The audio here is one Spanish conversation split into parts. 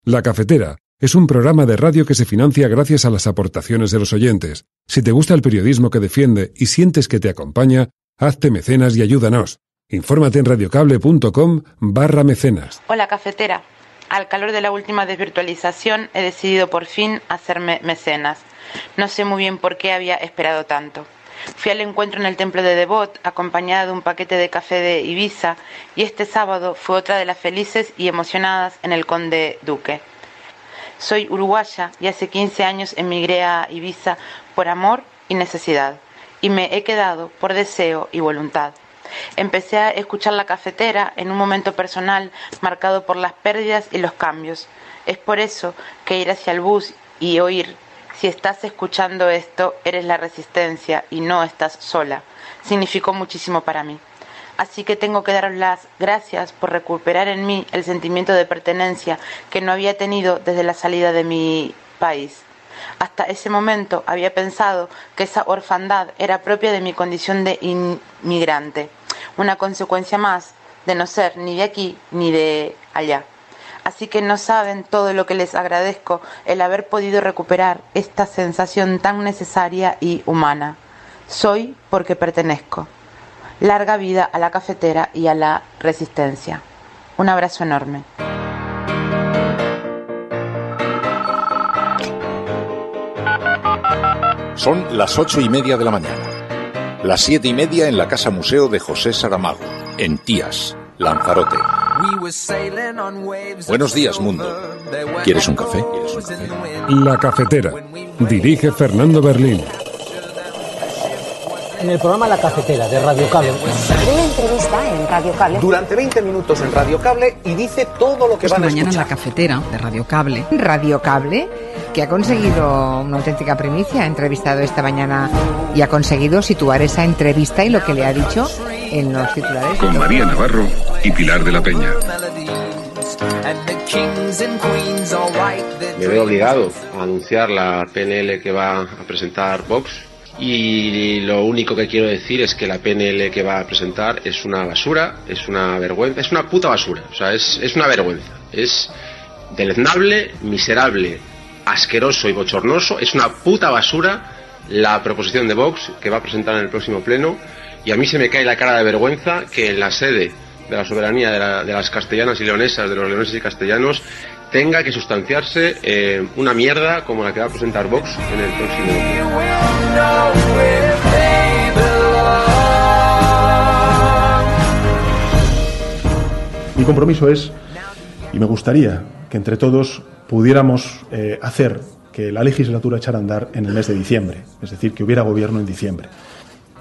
La Cafetera es un programa de radio que se financia gracias a las aportaciones de los oyentes. Si te gusta el periodismo que defiende y sientes que te acompaña, hazte mecenas y ayúdanos. Infórmate en radiocable.com/mecenas. Hola, Cafetera. Al calor de la última desvirtualización he decidido por fin hacerme mecenas. No sé muy bien por qué había esperado tanto. Fui al encuentro en el templo de Devot acompañada de un paquete de café de Ibiza y este sábado fue otra de las felices y emocionadas en el Conde Duque. Soy uruguaya y hace 15 años emigré a Ibiza por amor y necesidad y me he quedado por deseo y voluntad. Empecé a escuchar La Cafetera en un momento personal marcado por las pérdidas y los cambios. Es por eso que ir hacia el bus y oír: si estás escuchando esto, eres la resistencia y no estás sola, significó muchísimo para mí. Así que tengo que daros las gracias por recuperar en mí el sentimiento de pertenencia que no había tenido desde la salida de mi país. Hasta ese momento había pensado que esa orfandad era propia de mi condición de inmigrante, una consecuencia más de no ser ni de aquí ni de allá. Así que no saben todo lo que les agradezco el haber podido recuperar esta sensación tan necesaria y humana. Soy porque pertenezco. Larga vida a La Cafetera y a la resistencia. Un abrazo enorme. Son las 8:30 de la mañana. Las 7:30 en la Casa Museo de José Saramago, en Tías, Lanzarote. Buenos días, mundo. ¿Quieres un café? La Cafetera. Dirige Fernando Berlín. En el programa La Cafetera de Radio Cable. Una entrevista en Radio Cable. Durante 20 minutos en Radio Cable y dice todo lo que van a escuchar. Mañana en La Cafetera de Radio Cable. Radio Cable, que ha conseguido una auténtica primicia, ha entrevistado esta mañana y ha conseguido situar esa entrevista y lo que le ha dicho en los titulares. Con María Navarro y Pilar de la Peña. Me veo obligado a anunciar la PNL que va a presentar Vox. Y lo único que quiero decir es que la PNL que va a presentar es una basura, es una vergüenza, es una puta basura, o sea, es una vergüenza, es deleznable, miserable, asqueroso y bochornoso, es una puta basura la proposición de Vox que va a presentar en el próximo pleno, y a mí se me cae la cara de vergüenza que en la sede de la soberanía de las castellanas y leonesas, de los leoneses y castellanos, tenga que sustanciarse una mierda como la que va a presentar Vox en el próximo pleno. Mi compromiso es, y me gustaría que entre todos pudiéramos hacer que la legislatura echara a andar en el mes de diciembre, es decir, que hubiera gobierno en diciembre.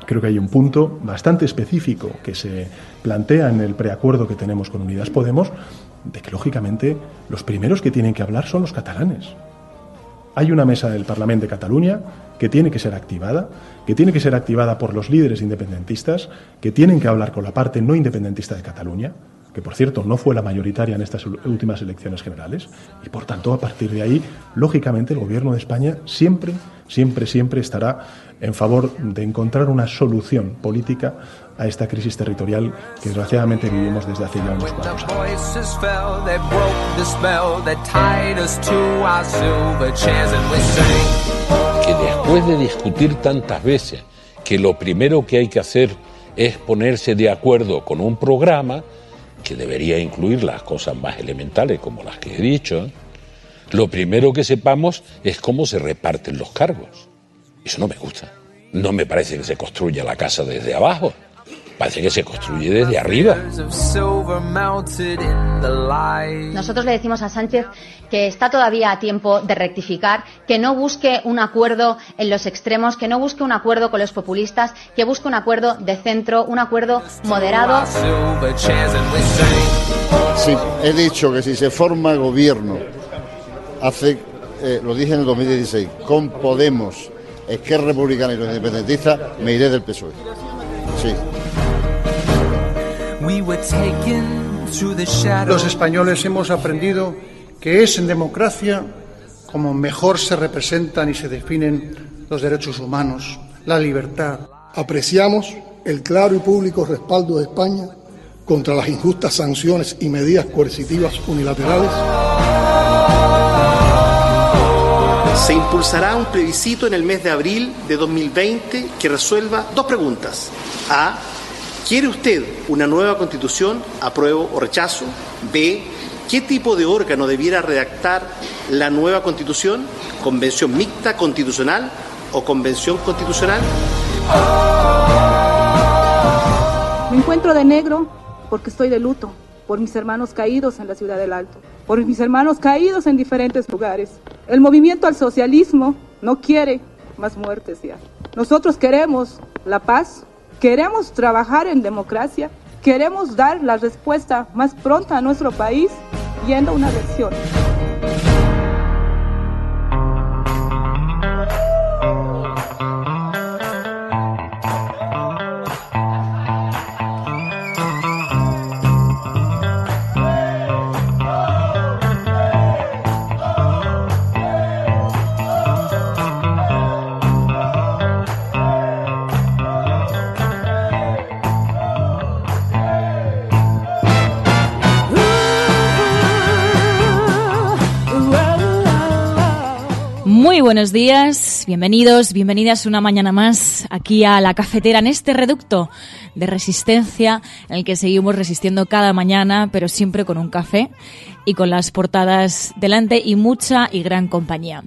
Creo que hay un punto bastante específico que se plantea en el preacuerdo que tenemos con Unidas Podemos, de que, lógicamente, los primeros que tienen que hablar son los catalanes. Hay una mesa del Parlament de Cataluña que tiene que ser activada por los líderes independentistas, que tienen que hablar con la parte no independentista de Cataluña, que, por cierto, no fue la mayoritaria en estas últimas elecciones generales, y, por tanto, a partir de ahí, lógicamente, el Gobierno de España siempre estará en favor de encontrar una solución política a esta crisis territorial que desgraciadamente vivimos desde hace ya unos cuantos años. Que después de discutir tantas veces que lo primero que hay que hacer es ponerse de acuerdo con un programa que debería incluir las cosas más elementales como las que he dicho, lo primero que sepamos es cómo se reparten los cargos. Eso no me gusta. No me parece que se construya la casa desde abajo. Parece que se construye desde arriba. Nosotros le decimos a Sánchez que está todavía a tiempo de rectificar, que no busque un acuerdo en los extremos, que no busque un acuerdo con los populistas, que busque un acuerdo de centro, un acuerdo moderado. Sí, he dicho que si se forma gobierno, lo dije en el 2016, con Podemos, Esquerra Republicana y los independentistas, me iré del PSOE. Sí. Los españoles hemos aprendido que es en democracia como mejor se representan y se definen los derechos humanos, la libertad. Apreciamos el claro y público respaldo de España contra las injustas sanciones y medidas coercitivas unilaterales Se impulsará un plebiscito en el mes de abril de 2020 que resuelva dos preguntas. A. ¿Quiere usted una nueva constitución? ¿Apruebo o rechazo? B. ¿Qué tipo de órgano debiera redactar la nueva constitución? ¿Convención mixta constitucional o convención constitucional? Me encuentro de negro porque estoy de luto por mis hermanos caídos en la Ciudad del Alto, por mis hermanos caídos en diferentes lugares. El movimiento al socialismo no quiere más muertes ya. Nosotros queremos la paz, queremos trabajar en democracia, queremos dar la respuesta más pronta a nuestro país yendo a una elección. Muy buenos días, bienvenidos, bienvenidas una mañana más aquí a La Cafetera, en este reducto de resistencia en el que seguimos resistiendo cada mañana, pero siempre con un café y con las portadas delante y mucha y gran compañía.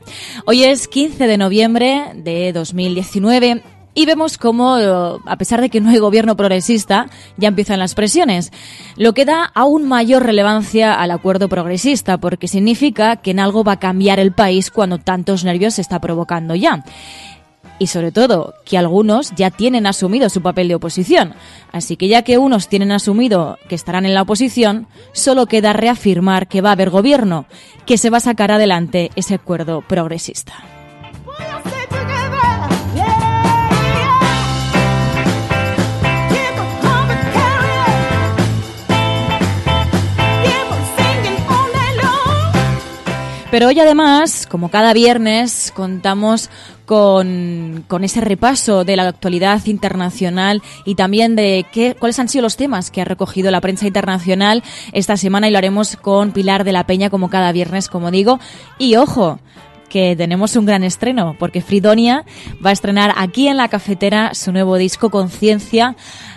Hoy es 15 de noviembre de 2019 y vemos cómo, a pesar de que no hay gobierno progresista, ya empiezan las presiones, lo que da aún mayor relevancia al acuerdo progresista, porque significa que en algo va a cambiar el país cuando tantos nervios se está provocando ya. Y sobre todo, que algunos ya tienen asumido su papel de oposición. Así que ya que unos tienen asumido que estarán en la oposición, solo queda reafirmar que va a haber gobierno, que se va a sacar adelante ese acuerdo progresista. Pero hoy además, como cada viernes, contamos con ese repaso de la actualidad internacional y también de cuáles han sido los temas que ha recogido la prensa internacional esta semana, y lo haremos con Pilar de la Peña, como cada viernes, como digo. Y ojo, que tenemos un gran estreno, porque Fridonia va a estrenar aquí en La Cafetera su nuevo disco Conciencia.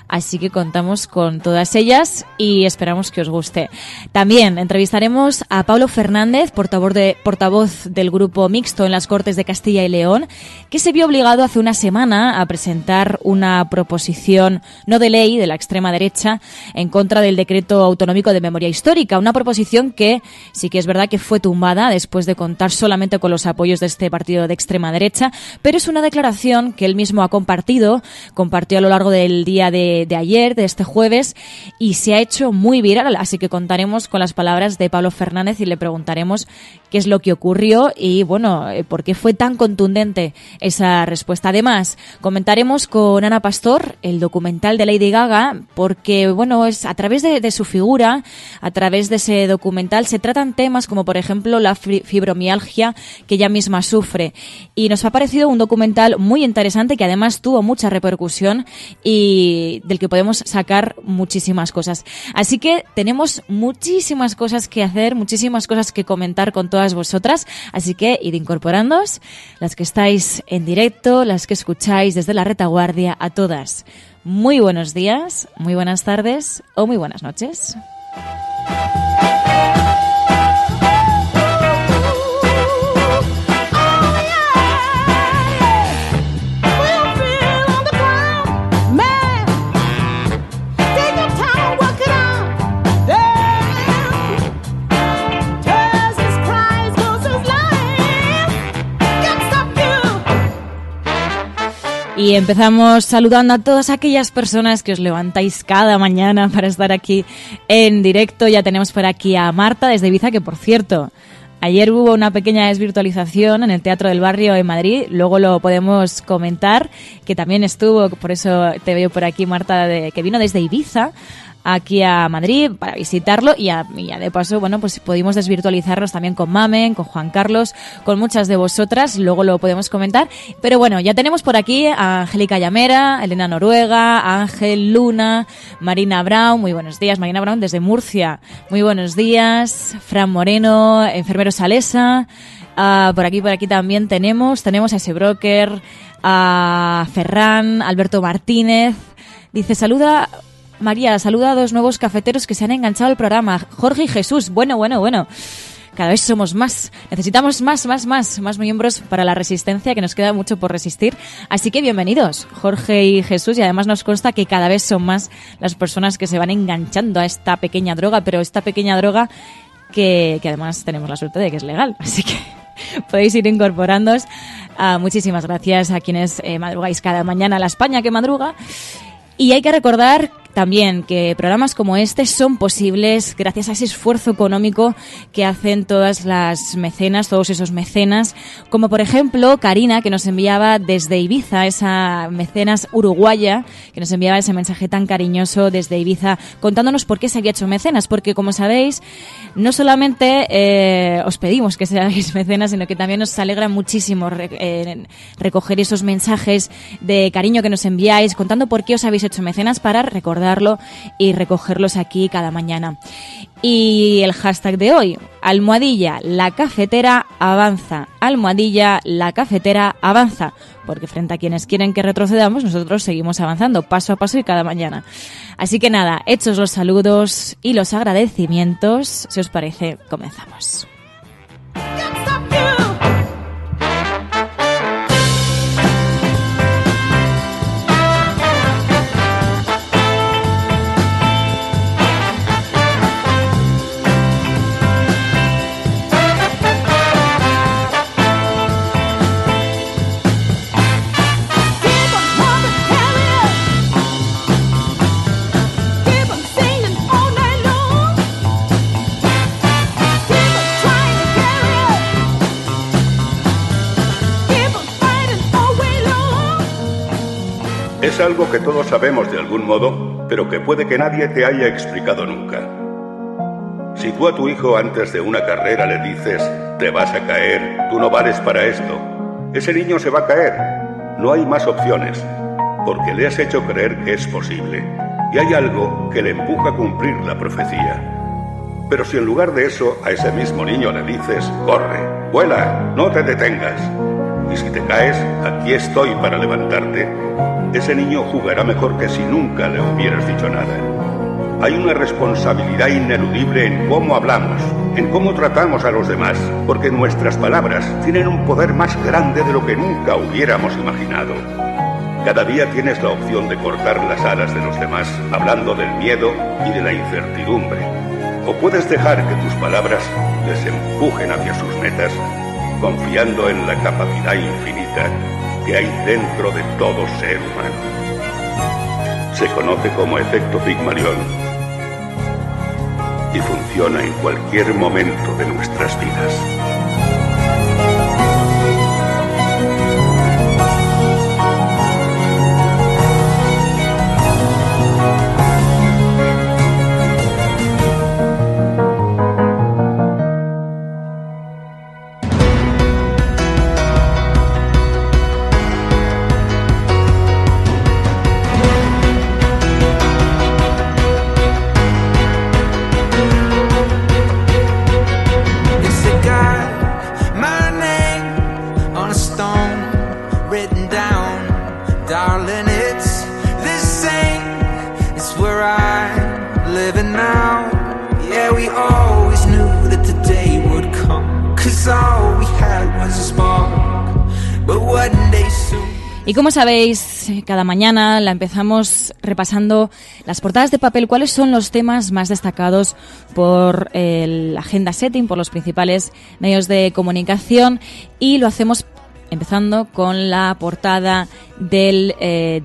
Así que contamos con todas ellas y esperamos que os guste. También entrevistaremos a Pablo Fernández, portavoz del Grupo Mixto en las Cortes de Castilla y León, que se vio obligado hace una semana a presentar una proposición no de ley de la extrema derecha en contra del Decreto Autonómico de Memoria Histórica. Una proposición que sí que es verdad que fue tumbada después de contar solamente con los apoyos de este partido de extrema derecha, pero es una declaración que él mismo ha compartió a lo largo del día de ayer, de este jueves, y se ha hecho muy viral, así que contaremos con las palabras de Pablo Fernández y le preguntaremos qué es lo que ocurrió y, bueno, por qué fue tan contundente esa respuesta. Además, comentaremos con Ana Pastor el documental de Lady Gaga, porque, bueno, es a través de su figura, a través de ese documental, se tratan temas como, por ejemplo, la fibromialgia que ella misma sufre. Y nos ha parecido un documental muy interesante que además tuvo mucha repercusión y del que podemos sacar muchísimas cosas. Así que tenemos muchísimas cosas que hacer, muchísimas cosas que comentar con todas vosotras. Así que id incorporándoos, las que estáis en directo, las que escucháis desde la retaguardia, a todas. Muy buenos días, muy buenas tardes o muy buenas noches. Y empezamos saludando a todas aquellas personas que os levantáis cada mañana para estar aquí en directo. Ya tenemos por aquí a Marta desde Ibiza, que por cierto, ayer hubo una pequeña desvirtualización en el Teatro del Barrio en Madrid. Luego lo podemos comentar, que también estuvo, por eso te veo por aquí, Marta, que vino desde Ibiza aquí a Madrid para visitarlo y ya de paso, bueno, pues pudimos desvirtualizarnos también con Mamen, con Juan Carlos, con muchas de vosotras, luego lo podemos comentar. Pero bueno, ya tenemos por aquí a Angélica Llamera, Elena Noruega, Ángel, Luna, Marina Brown. Muy buenos días, Marina Brown desde Murcia. Muy buenos días, Fran Moreno, enfermero Salesa. Por aquí también tenemos a ese broker, a Ferran, Alberto Martínez. Dice, saluda María, saluda a 2 nuevos cafeteros que se han enganchado al programa, Jorge y Jesús. Bueno. Cada vez somos más. Necesitamos más miembros para la resistencia, que nos queda mucho por resistir. Así que bienvenidos, Jorge y Jesús. Y además nos consta que cada vez son más las personas que se van enganchando a esta pequeña droga, pero esta pequeña droga que además tenemos la suerte de que es legal. Así que podéis ir incorporándoos. Muchísimas gracias a quienes madrugáis cada mañana a la España que madruga. Y hay que recordar también que programas como este son posibles gracias a ese esfuerzo económico que hacen todas las mecenas, todos esos mecenas, como por ejemplo Karina, que nos enviaba desde Ibiza, esa mecenas uruguaya, que nos enviaba ese mensaje tan cariñoso desde Ibiza, contándonos por qué se había hecho mecenas, porque como sabéis, no solamente os pedimos que seáis mecenas, sino que también nos alegra muchísimo recoger esos mensajes de cariño que nos enviáis, contando por qué os habéis hecho mecenas, para recordarlo y recogerlos aquí cada mañana. Y el hashtag de hoy, almohadilla, la cafetera avanza. Almohadilla, la cafetera avanza. Porque frente a quienes quieren que retrocedamos, nosotros seguimos avanzando paso a paso y cada mañana. Así que nada, hechos los saludos y los agradecimientos, si os parece, comenzamos. Es algo que todos sabemos de algún modo, pero que puede que nadie te haya explicado nunca. Si tú a tu hijo antes de una carrera le dices, te vas a caer, tú no vales para esto, ese niño se va a caer. No hay más opciones, porque le has hecho creer que es posible, y hay algo que le empuja a cumplir la profecía. Pero si en lugar de eso a ese mismo niño le dices, corre, vuela, no te detengas, y si te caes, aquí estoy para levantarte, ese niño jugará mejor que si nunca le hubieras dicho nada. Hay una responsabilidad ineludible en cómo hablamos, en cómo tratamos a los demás, porque nuestras palabras tienen un poder más grande de lo que nunca hubiéramos imaginado. Cada día tienes la opción de cortar las alas de los demás, hablando del miedo y de la incertidumbre. O puedes dejar que tus palabras les empujen hacia sus metas, confiando en la capacidad infinita que hay dentro de todo ser humano. Se conoce como efecto Pigmalión y funciona en cualquier momento de nuestras vidas. Y como sabéis, cada mañana la empezamos repasando las portadas de papel, cuáles son los temas más destacados por el Agenda Setting, por los principales medios de comunicación, y lo hacemos empezando con la portada del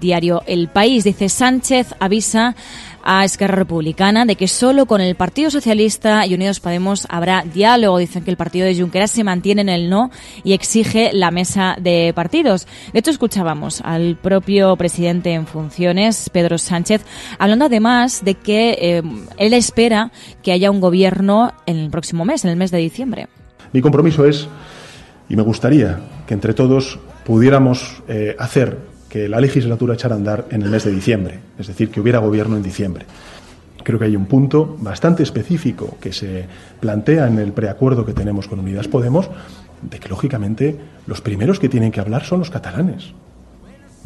diario El País. Dice, Sánchez avisa a Esquerra Republicana de que solo con el Partido Socialista y Unidos Podemos habrá diálogo. Dicen que el partido de Junqueras se mantiene en el no y exige la mesa de partidos. De hecho, escuchábamos al propio presidente en funciones, Pedro Sánchez, hablando además de que él espera que haya un gobierno en el próximo mes, en el mes de diciembre. Mi compromiso es, y me gustaría que entre todos pudiéramos hacer que la legislatura echara a andar en el mes de diciembre, es decir, que hubiera gobierno en diciembre. Creo que hay un punto bastante específico que se plantea en el preacuerdo que tenemos con Unidas Podemos de que, lógicamente, los primeros que tienen que hablar son los catalanes.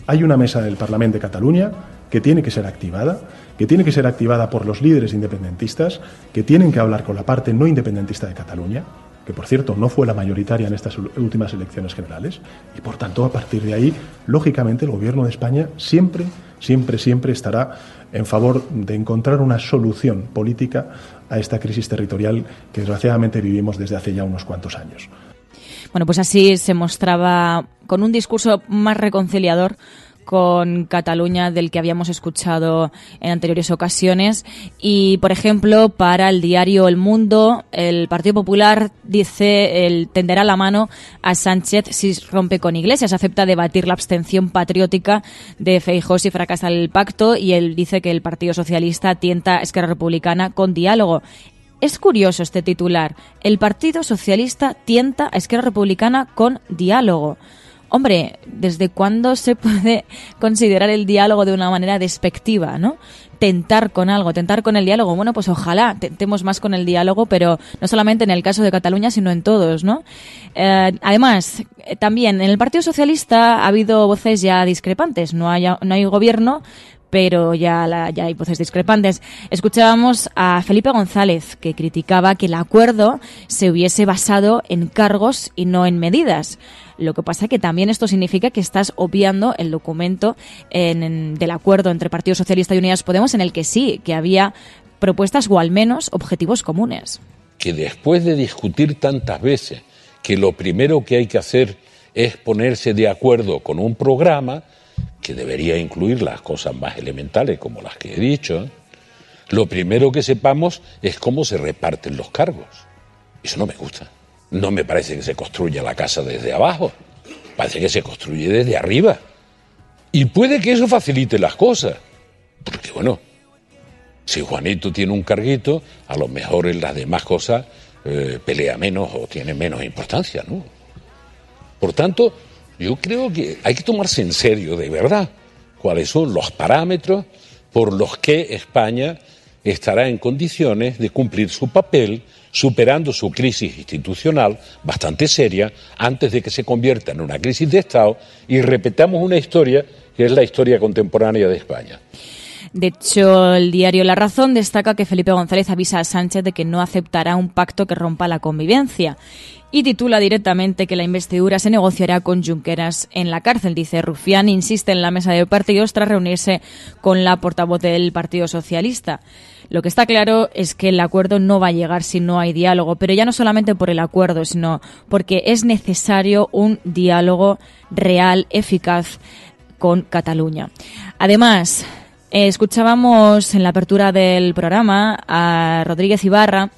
Hay una mesa del Parlament de Cataluña que tiene que ser activada por los líderes independentistas, que tienen que hablar con la parte no independentista de Cataluña, que por cierto no fue la mayoritaria en estas últimas elecciones generales, y por tanto a partir de ahí, lógicamente, el Gobierno de España siempre estará en favor de encontrar una solución política a esta crisis territorial que desgraciadamente vivimos desde hace ya unos cuantos años. Bueno, pues así se mostraba con un discurso más reconciliador con Cataluña del que habíamos escuchado en anteriores ocasiones. Y, por ejemplo, para el diario El Mundo, el Partido Popular dice tenderá la mano a Sánchez si rompe con Iglesias, acepta debatir la abstención patriótica de Feijóo si fracasa el pacto, y él dice que el Partido Socialista tienta a Esquerra Republicana con diálogo. Es curioso este titular. El Partido Socialista tienta a Esquerra Republicana con diálogo. Hombre, ¿desde cuándo se puede considerar el diálogo de una manera despectiva, no? Tentar con algo, tentar con el diálogo. Bueno, pues ojalá tentemos más con el diálogo, pero no solamente en el caso de Cataluña, sino en todos, ¿no? Además, también en el Partido Socialista ha habido voces ya discrepantes. No hay gobierno, pero ya hay voces discrepantes. Escuchábamos a Felipe González, que criticaba que el acuerdo se hubiese basado en cargos y no en medidas. Lo que pasa es que también esto significa que estás obviando el documento del acuerdo entre Partido Socialista y Unidas Podemos, en el que sí, que había propuestas o al menos objetivos comunes. Que después de discutir tantas veces que lo primero que hay que hacer es ponerse de acuerdo con un programa que debería incluir las cosas más elementales como las que he dicho, lo primero que sepamos es cómo se reparten los cargos. Eso no me gusta. No me parece que se construya la casa desde abajo, parece que se construye desde arriba. Y puede que eso facilite las cosas, porque bueno, si Juanito tiene un carguito, a lo mejor en las demás cosas pelea menos o tiene menos importancia, ¿no? Por tanto, yo creo que hay que tomarse en serio, de verdad, cuáles son los parámetros por los que España estará en condiciones de cumplir su papel, superando su crisis institucional bastante seria, antes de que se convierta en una crisis de Estado y repetamos una historia que es la historia contemporánea de España. De hecho, el diario La Razón destaca que Felipe González avisa a Sánchez de que no aceptará un pacto que rompa la convivencia y titula directamente que la investidura se negociará con Junqueras en la cárcel. Dice, Rufián insiste en la mesa de partidos tras reunirse con la portavoz del Partido Socialista. Lo que está claro es que el acuerdo no va a llegar si no hay diálogo, pero ya no solamente por el acuerdo, sino porque es necesario un diálogo real, eficaz con Cataluña. Además, escuchábamos en la apertura del programa a Rodríguez Ibarra,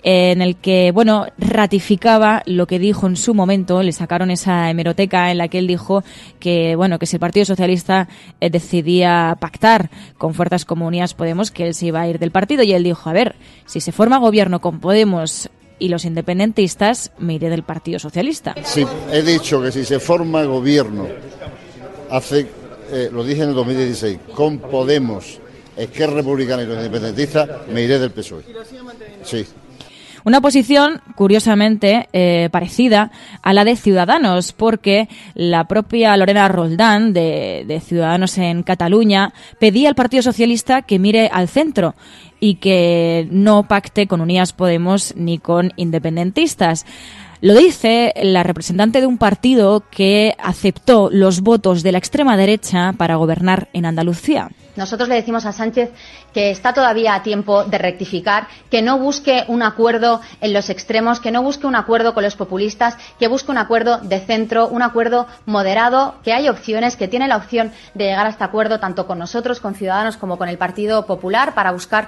en el que, bueno, ratificaba lo que dijo en su momento. Le sacaron esa hemeroteca en la que él dijo que, bueno, que si el Partido Socialista decidía pactar con fuerzas como Unidas Podemos, que él se iba a ir del partido, y él dijo, a ver, si se forma gobierno con Podemos y los independentistas, me iré del Partido Socialista. Sí, he dicho que si se forma gobierno, lo dije en el 2016, con Podemos, Esquerra Republicana y los independentistas, me iré del PSOE. Sí. Una posición, curiosamente, parecida a la de Ciudadanos, porque la propia Lorena Roldán, de Ciudadanos en Cataluña, pedía al Partido Socialista que mire al centro y que no pacte con Unidas Podemos ni con independentistas. Lo dice la representante de un partido que aceptó los votos de la extrema derecha para gobernar en Andalucía. Nosotros le decimos a Sánchez que está todavía a tiempo de rectificar, que no busque un acuerdo en los extremos, que no busque un acuerdo con los populistas, que busque un acuerdo de centro, un acuerdo moderado, que hay opciones, que tiene la opción de llegar a este acuerdo tanto con nosotros, con Ciudadanos, como con el Partido Popular, para buscar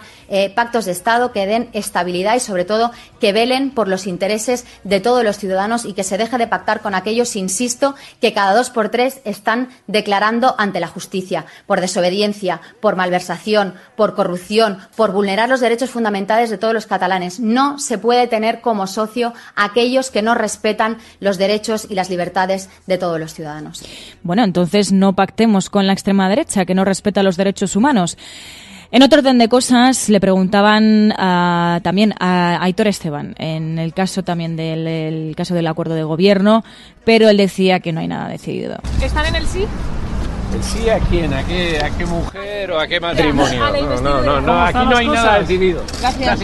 pactos de Estado que den estabilidad y, sobre todo, que velen por los intereses de todos los ciudadanos y que se deje de pactar con aquellos, insisto, que cada 2 por 3 están declarando ante la justicia por desobediencia, por malversación, por corrupción, por vulnerar los derechos fundamentales de todos los catalanes. No se puede tener como socio a aquellos que no respetan los derechos y las libertades de todos los ciudadanos. Bueno, entonces no pactemos con la extrema derecha, que no respeta los derechos humanos. En otro orden de cosas, le preguntaban también a Aitor Esteban, en el caso también del caso del acuerdo de gobierno, pero él decía que no hay nada decidido. ¿Están en el sí? ¿El sí a quién? ¿A qué mujer o a qué matrimonio? No, aquí no hay nada decidido. Gracias.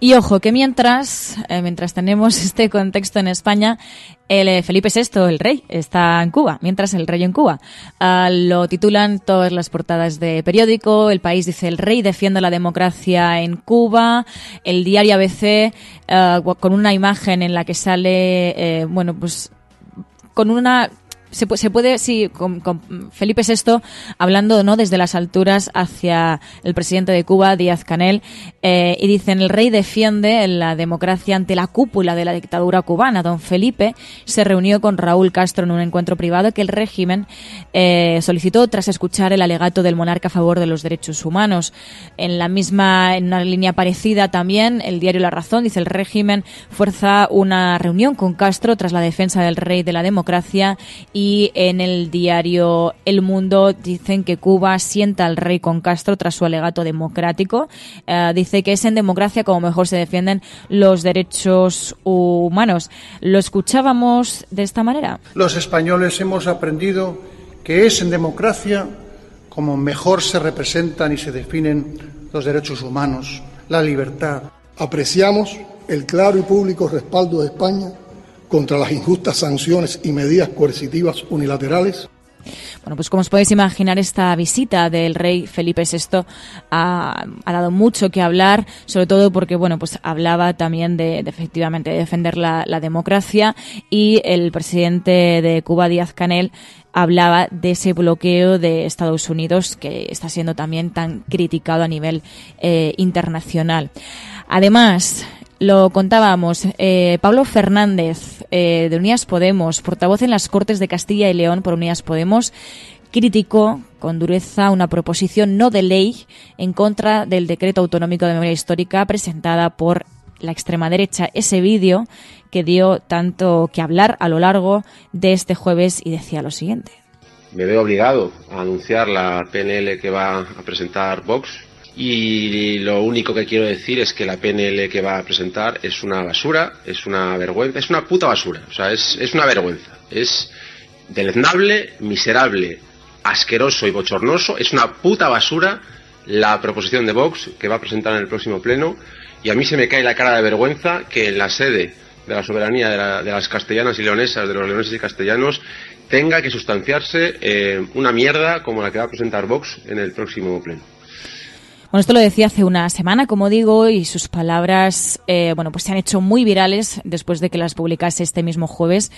Y ojo, que mientras tenemos este contexto en España, el Felipe VI, el rey, está en Cuba, mientras el rey en Cuba. Lo titulan todas las portadas de periódico. El País dice: el rey defiende la democracia en Cuba. El diario ABC, con una imagen en la que sale, con una... Se puede, sí, con Felipe VI hablando, ¿no?, desde las alturas hacia el presidente de Cuba, Díaz-Canel, y dicen: el rey defiende la democracia ante la cúpula de la dictadura cubana. Don Felipe se reunió con Raúl Castro en un encuentro privado que el régimen solicitó tras escuchar el alegato del monarca a favor de los derechos humanos. En una línea parecida también, el diario La Razón dice: el régimen fuerza una reunión con Castro tras la defensa del rey de la democracia. Y en el diario El Mundo dicen que Cuba sienta al rey con Castro tras su alegato democrático. Dice que es en democracia como mejor se defienden los derechos humanos. ¿Lo escuchábamos de esta manera? Los españoles hemos aprendido que es en democracia como mejor se representan y se definen los derechos humanos, la libertad. Apreciamos el claro y público respaldo de España contra las injustas sanciones y medidas coercitivas unilaterales. Bueno, pues como os podéis imaginar, esta visita del rey Felipe VI ha dado mucho que hablar, sobre todo porque, pues hablaba también de efectivamente defender la democracia, y el presidente de Cuba, Díaz-Canel, hablaba de ese bloqueo de Estados Unidos que está siendo también tan criticado a nivel internacional. Además, lo contábamos, Pablo Fernández, de Unidas Podemos, portavoz en las Cortes de Castilla y León por Unidas Podemos, criticó con dureza una proposición no de ley en contra del decreto autonómico de memoria histórica presentada por la extrema derecha. Ese vídeo que dio tanto que hablar a lo largo de este jueves, y decía lo siguiente: me veo obligado a anunciar la PNL que va a presentar Vox. Y lo único que quiero decir es que la PNL que va a presentar es una basura, es una vergüenza, es una puta basura. O sea, es una vergüenza. Es deleznable, miserable, asqueroso y bochornoso. Es una puta basura la proposición de Vox que va a presentar en el próximo pleno. Y a mí se me cae la cara de vergüenza que en la sede de la soberanía de las castellanas y leonesas, de los leoneses y castellanos, tenga que sustanciarse una mierda como la que va a presentar Vox en el próximo pleno. Bueno, esto lo decía hace una semana, como digo, y sus palabras pues se han hecho muy virales después de que las publicase este mismo jueves.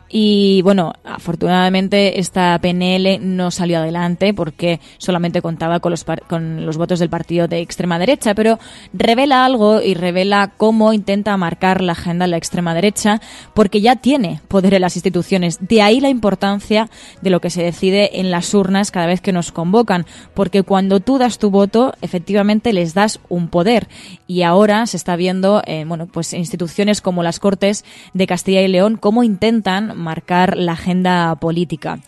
Y afortunadamente esta PNL no salió adelante porque solamente contaba con los votos del partido de extrema derecha, pero revela algo, y revela cómo intenta marcar la agenda la extrema derecha, porque ya tiene poder en las instituciones. De ahí la importancia de lo que se decide en las urnas cada vez que nos convocan, porque cuando tú das tu voto, efectivamente les das un poder, y ahora se está viendo pues instituciones como las Cortes de Castilla y León cómo intentan marcar la agenda política.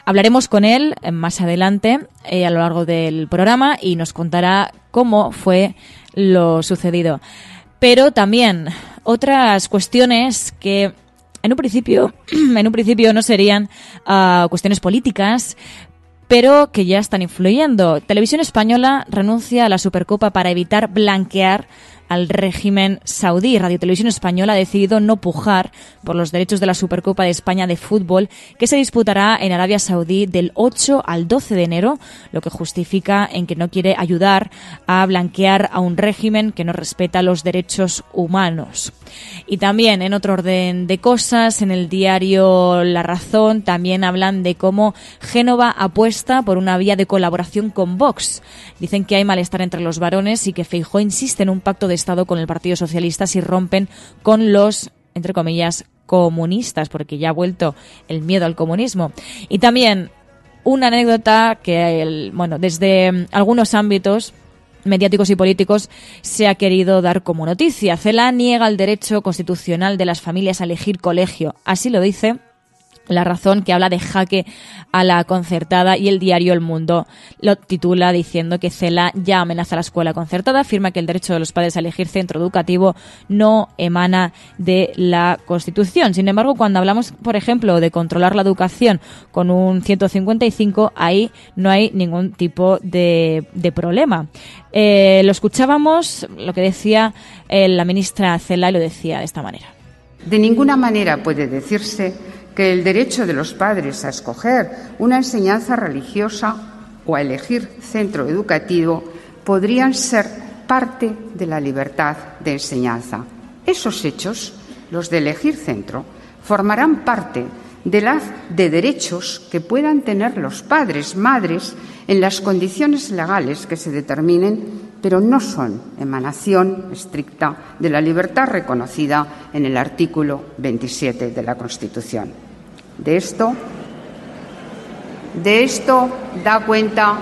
Hablaremos con él más adelante a lo largo del programa, y nos contará cómo fue lo sucedido. Pero también otras cuestiones que en un principio no serían cuestiones políticas, pero que ya están influyendo. Televisión Española renuncia a la Supercopa para evitar blanquear al régimen saudí. Radio Televisión Española ha decidido no pujar por los derechos de la Supercopa de España de fútbol, que se disputará en Arabia Saudí del 8 al 12 de enero, lo que justifica en que no quiere ayudar a blanquear a un régimen que no respeta los derechos humanos. Y también, en otro orden de cosas, en el diario La Razón también hablan de cómo Génova apuesta por una vía de colaboración con Vox. Dicen que hay malestar entre los varones y que Feijóo insiste en un pacto de Estado con el Partido Socialista si rompen con los, entre comillas, comunistas, porque ya ha vuelto el miedo al comunismo. Y también una anécdota que, desde algunos ámbitos mediáticos y políticos se ha querido dar como noticia. CELA niega el derecho constitucional de las familias a elegir colegio. Así lo dice La Razón, que habla de jaque a la concertada, y el diario El Mundo lo titula diciendo que Celaá ya amenaza a la escuela concertada, afirma que el derecho de los padres a elegir centro educativo no emana de la Constitución. Sin embargo, cuando hablamos, por ejemplo, de controlar la educación con un 155, ahí no hay ningún tipo de problema. Lo escuchábamos, lo que decía la ministra Celaá, y lo decía de esta manera. De ninguna manera puede decirse que el derecho de los padres a escoger una enseñanza religiosa o a elegir centro educativo podrían ser parte de la libertad de enseñanza. Esos hechos, los de elegir centro, formarán parte de derechos que puedan tener los padres, madres, en las condiciones legales que se determinen, pero no son emanación estricta de la libertad reconocida en el artículo 27 de la Constitución. De esto da cuenta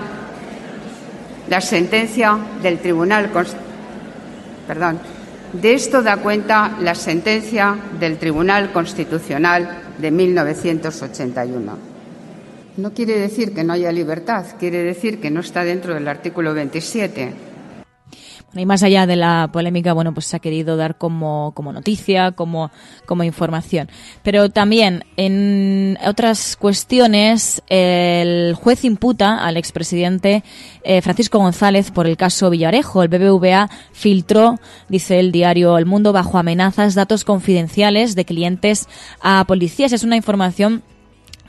la sentencia del Tribunal Constitucional de 1981. No quiere decir que no haya libertad, quiere decir que no está dentro del artículo 27. Y más allá de la polémica, bueno, pues se ha querido dar como noticia, como información. Pero también en otras cuestiones, el juez imputa al expresidente Francisco González por el caso Villarejo. El BBVA filtró, dice el diario El Mundo, bajo amenazas, datos confidenciales de clientes a policías. Es una información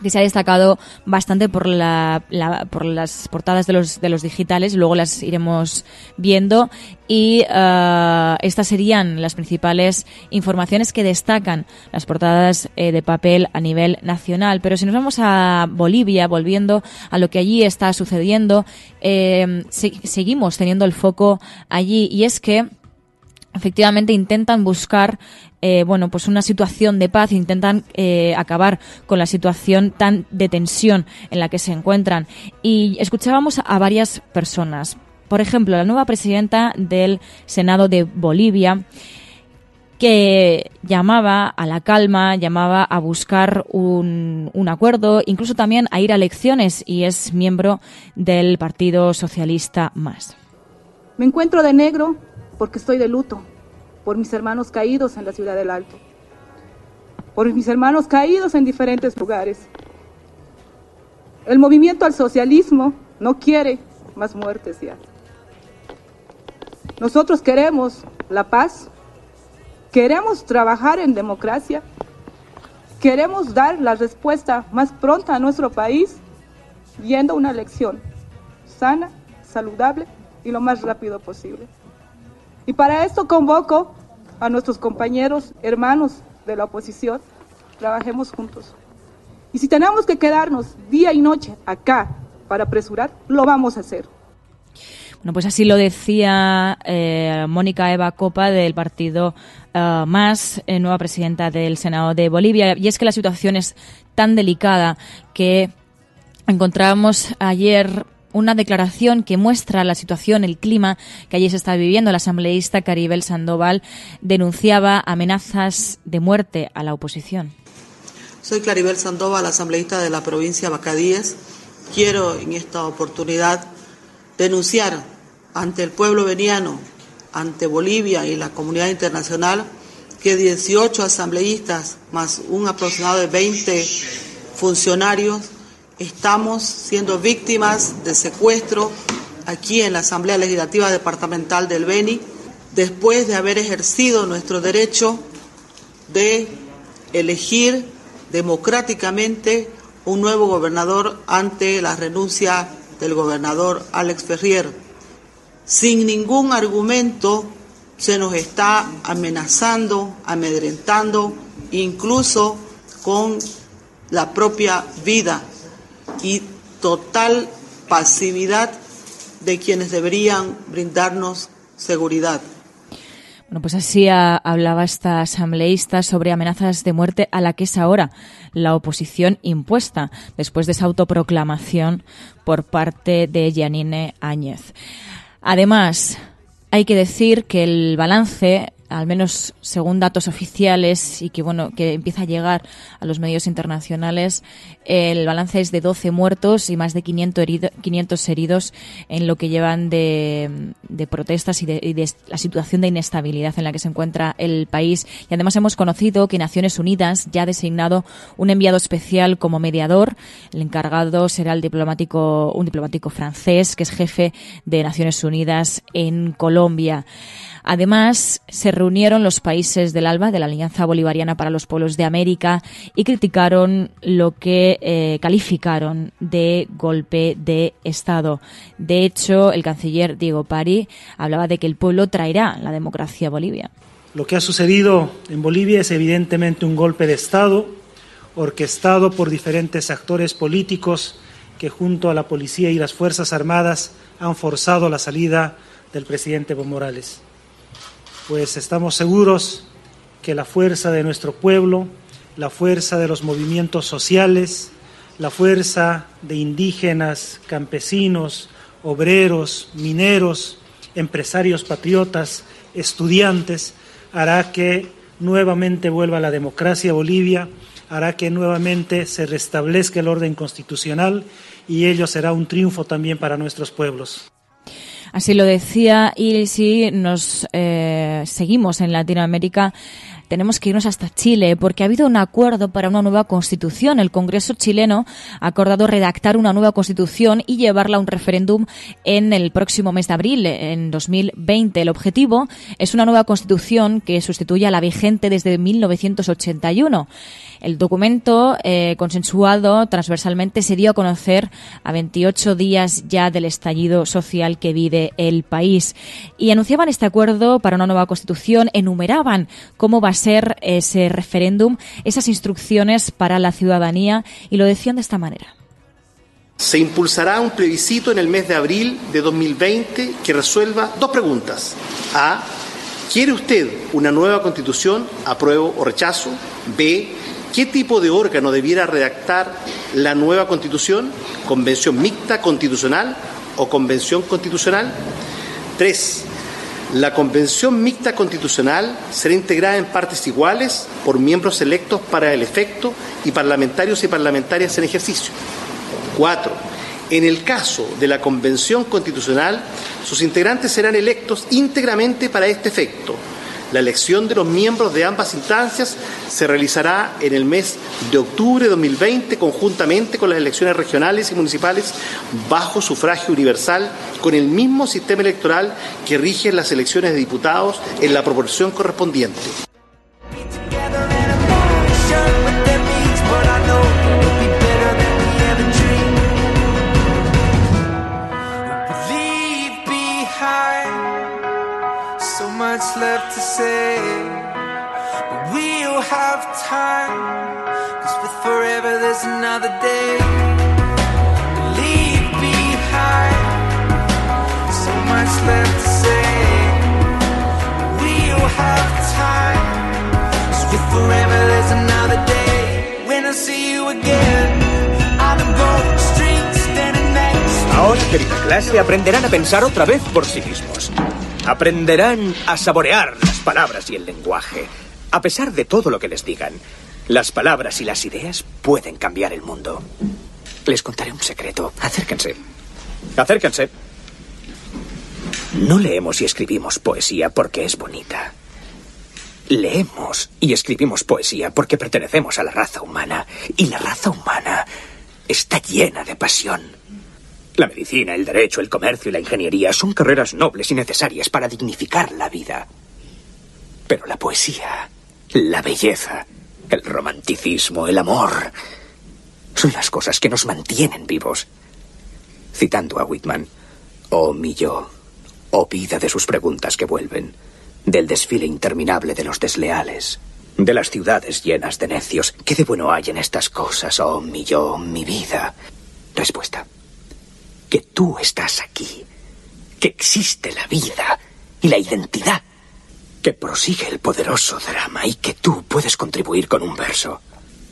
que se ha destacado bastante por las portadas de los digitales, luego las iremos viendo, y estas serían las principales informaciones que destacan las portadas de papel a nivel nacional. Pero si nos vamos a Bolivia, volviendo a lo que allí está sucediendo, seguimos teniendo el foco allí, y es que efectivamente intentan buscar pues una situación de paz, intentan acabar con la situación tan de tensión en la que se encuentran. Y escuchábamos a varias personas. Por ejemplo, la nueva presidenta del Senado de Bolivia, que llamaba a la calma, llamaba a buscar un acuerdo, incluso también a ir a elecciones, y es miembro del Partido Socialista Más. Me encuentro de negro porque estoy de luto por mis hermanos caídos en la Ciudad del Alto, por mis hermanos caídos en diferentes lugares. El movimiento al socialismo no quiere más muertes ya. Nosotros queremos la paz, queremos trabajar en democracia, queremos dar la respuesta más pronta a nuestro país, yendo a una elección sana, saludable y lo más rápido posible. Y para esto convoco a nuestros compañeros, hermanos de la oposición, trabajemos juntos. Y si tenemos que quedarnos día y noche acá para apresurar, lo vamos a hacer. Bueno, pues así lo decía Mónica Eva Copa, del partido Más, nueva presidenta del Senado de Bolivia. Y es que la situación es tan delicada que encontrábamos ayer una declaración que muestra la situación, el clima que allí se está viviendo. La asambleísta Claribel Sandoval denunciaba amenazas de muerte a la oposición. Soy Claribel Sandoval, asambleísta de la provincia de Bacadíes. Quiero en esta oportunidad denunciar ante el pueblo beniano, ante Bolivia y la comunidad internacional, que 18 asambleístas más un aproximado de 20 funcionarios estamos siendo víctimas de secuestro aquí en la Asamblea Legislativa Departamental del Beni, después de haber ejercido nuestro derecho de elegir democráticamente un nuevo gobernador ante la renuncia del gobernador Alex Ferrier. Sin ningún argumento se nos está amenazando, amedrentando, incluso con la propia vida, y total pasividad de quienes deberían brindarnos seguridad. Bueno, pues así hablaba esta asambleísta sobre amenazas de muerte a la que es ahora la oposición impuesta, después de esa autoproclamación por parte de Yanine Áñez. Además, hay que decir que el balance al menos según datos oficiales y que empieza a llegar a los medios internacionales, el balance es de 12 muertos y más de 500 heridos en lo que llevan de protestas y de la situación de inestabilidad en la que se encuentra el país. Y además hemos conocido que Naciones Unidas ya ha designado un enviado especial como mediador. El encargado será un diplomático francés que es jefe de Naciones Unidas en Colombia. Además, se reunieron los países del ALBA, de la Alianza Bolivariana para los Pueblos de América, y criticaron lo que calificaron de golpe de Estado. De hecho, el canciller Diego Pari hablaba de que el pueblo traerá la democracia a Bolivia. Lo que ha sucedido en Bolivia es evidentemente un golpe de Estado orquestado por diferentes actores políticos que junto a la policía y las Fuerzas Armadas han forzado la salida del presidente Evo Morales. Pues estamos seguros que la fuerza de nuestro pueblo, la fuerza de los movimientos sociales, la fuerza de indígenas, campesinos, obreros, mineros, empresarios patriotas, estudiantes, hará que nuevamente vuelva la democracia a Bolivia, hará que nuevamente se restablezca el orden constitucional y ello será un triunfo también para nuestros pueblos. Así lo decía, y si nos seguimos en Latinoamérica, tenemos que irnos hasta Chile, porque ha habido un acuerdo para una nueva constitución. El Congreso chileno ha acordado redactar una nueva constitución y llevarla a un referéndum en el próximo mes de abril, en 2020. El objetivo es una nueva constitución que sustituya a la vigente desde 1981. El documento consensuado transversalmente se dio a conocer a 28 días ya del estallido social que vive el país. Y anunciaban este acuerdo para una nueva constitución, enumeraban cómo va a ser ese referéndum, esas instrucciones para la ciudadanía, y lo decían de esta manera. Se impulsará un plebiscito en el mes de abril de 2020 que resuelva dos preguntas. A. ¿Quiere usted una nueva constitución? ¿Apruebo o rechazo? B. ¿Qué tipo de órgano debiera redactar la nueva constitución? ¿Convención mixta constitucional o convención constitucional? 3. La convención mixta constitucional será integrada en partes iguales por miembros electos para el efecto y parlamentarios y parlamentarias en ejercicio. 4. En el caso de la convención constitucional, sus integrantes serán electos íntegramente para este efecto. La elección de los miembros de ambas instancias se realizará en el mes de octubre de 2020 conjuntamente con las elecciones regionales y municipales bajo sufragio universal con el mismo sistema electoral que rige en las elecciones de diputados en la proporción correspondiente. Left to say, but we'll have time, 'cause with forever there's another day. Leave behind, so much left to say, we'll have time, 'cause with forever there's another day. When I see you again, on the gold street standing next to me. Ahora, querida clase, aprenderán a pensar otra vez por sí mismos. Aprenderán a saborear las palabras y el lenguaje. A pesar de todo lo que les digan, las palabras y las ideas pueden cambiar el mundo. Les contaré un secreto. Acérquense. Acérquense. No leemos y escribimos poesía porque es bonita. Leemos y escribimos poesía porque pertenecemos a la raza humana. Y la raza humana está llena de pasión. La medicina, el derecho, el comercio y la ingeniería son carreras nobles y necesarias para dignificar la vida. Pero la poesía, la belleza, el romanticismo, el amor, son las cosas que nos mantienen vivos. Citando a Whitman, oh mi yo, oh vida de sus preguntas que vuelven, del desfile interminable de los desleales, de las ciudades llenas de necios, ¿qué de bueno hay en estas cosas, oh mi yo, mi vida? Respuesta. Que tú estás aquí, que existe la vida y la identidad, que prosigue el poderoso drama y que tú puedes contribuir con un verso,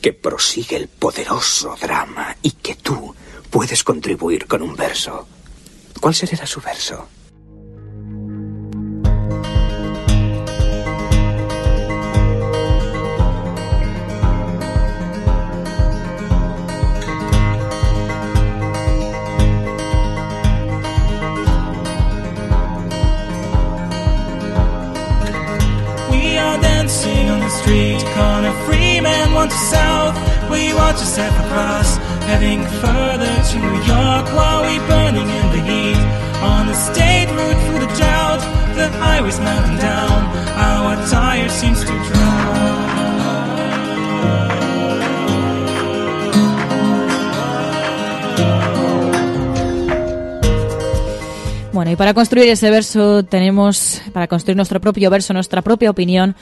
que prosigue el poderoso drama y que tú puedes contribuir con un verso. ¿Cuál será su verso? dancing on the street corner. Free man wants you south, where you watch yourself across, heading further to New York while we burning in the heat. On the state route through the drought, the highway's melting down, our tire seems to drown. Bueno, y para construir ese verso para construir nuestro propio verso, nuestra propia opinión,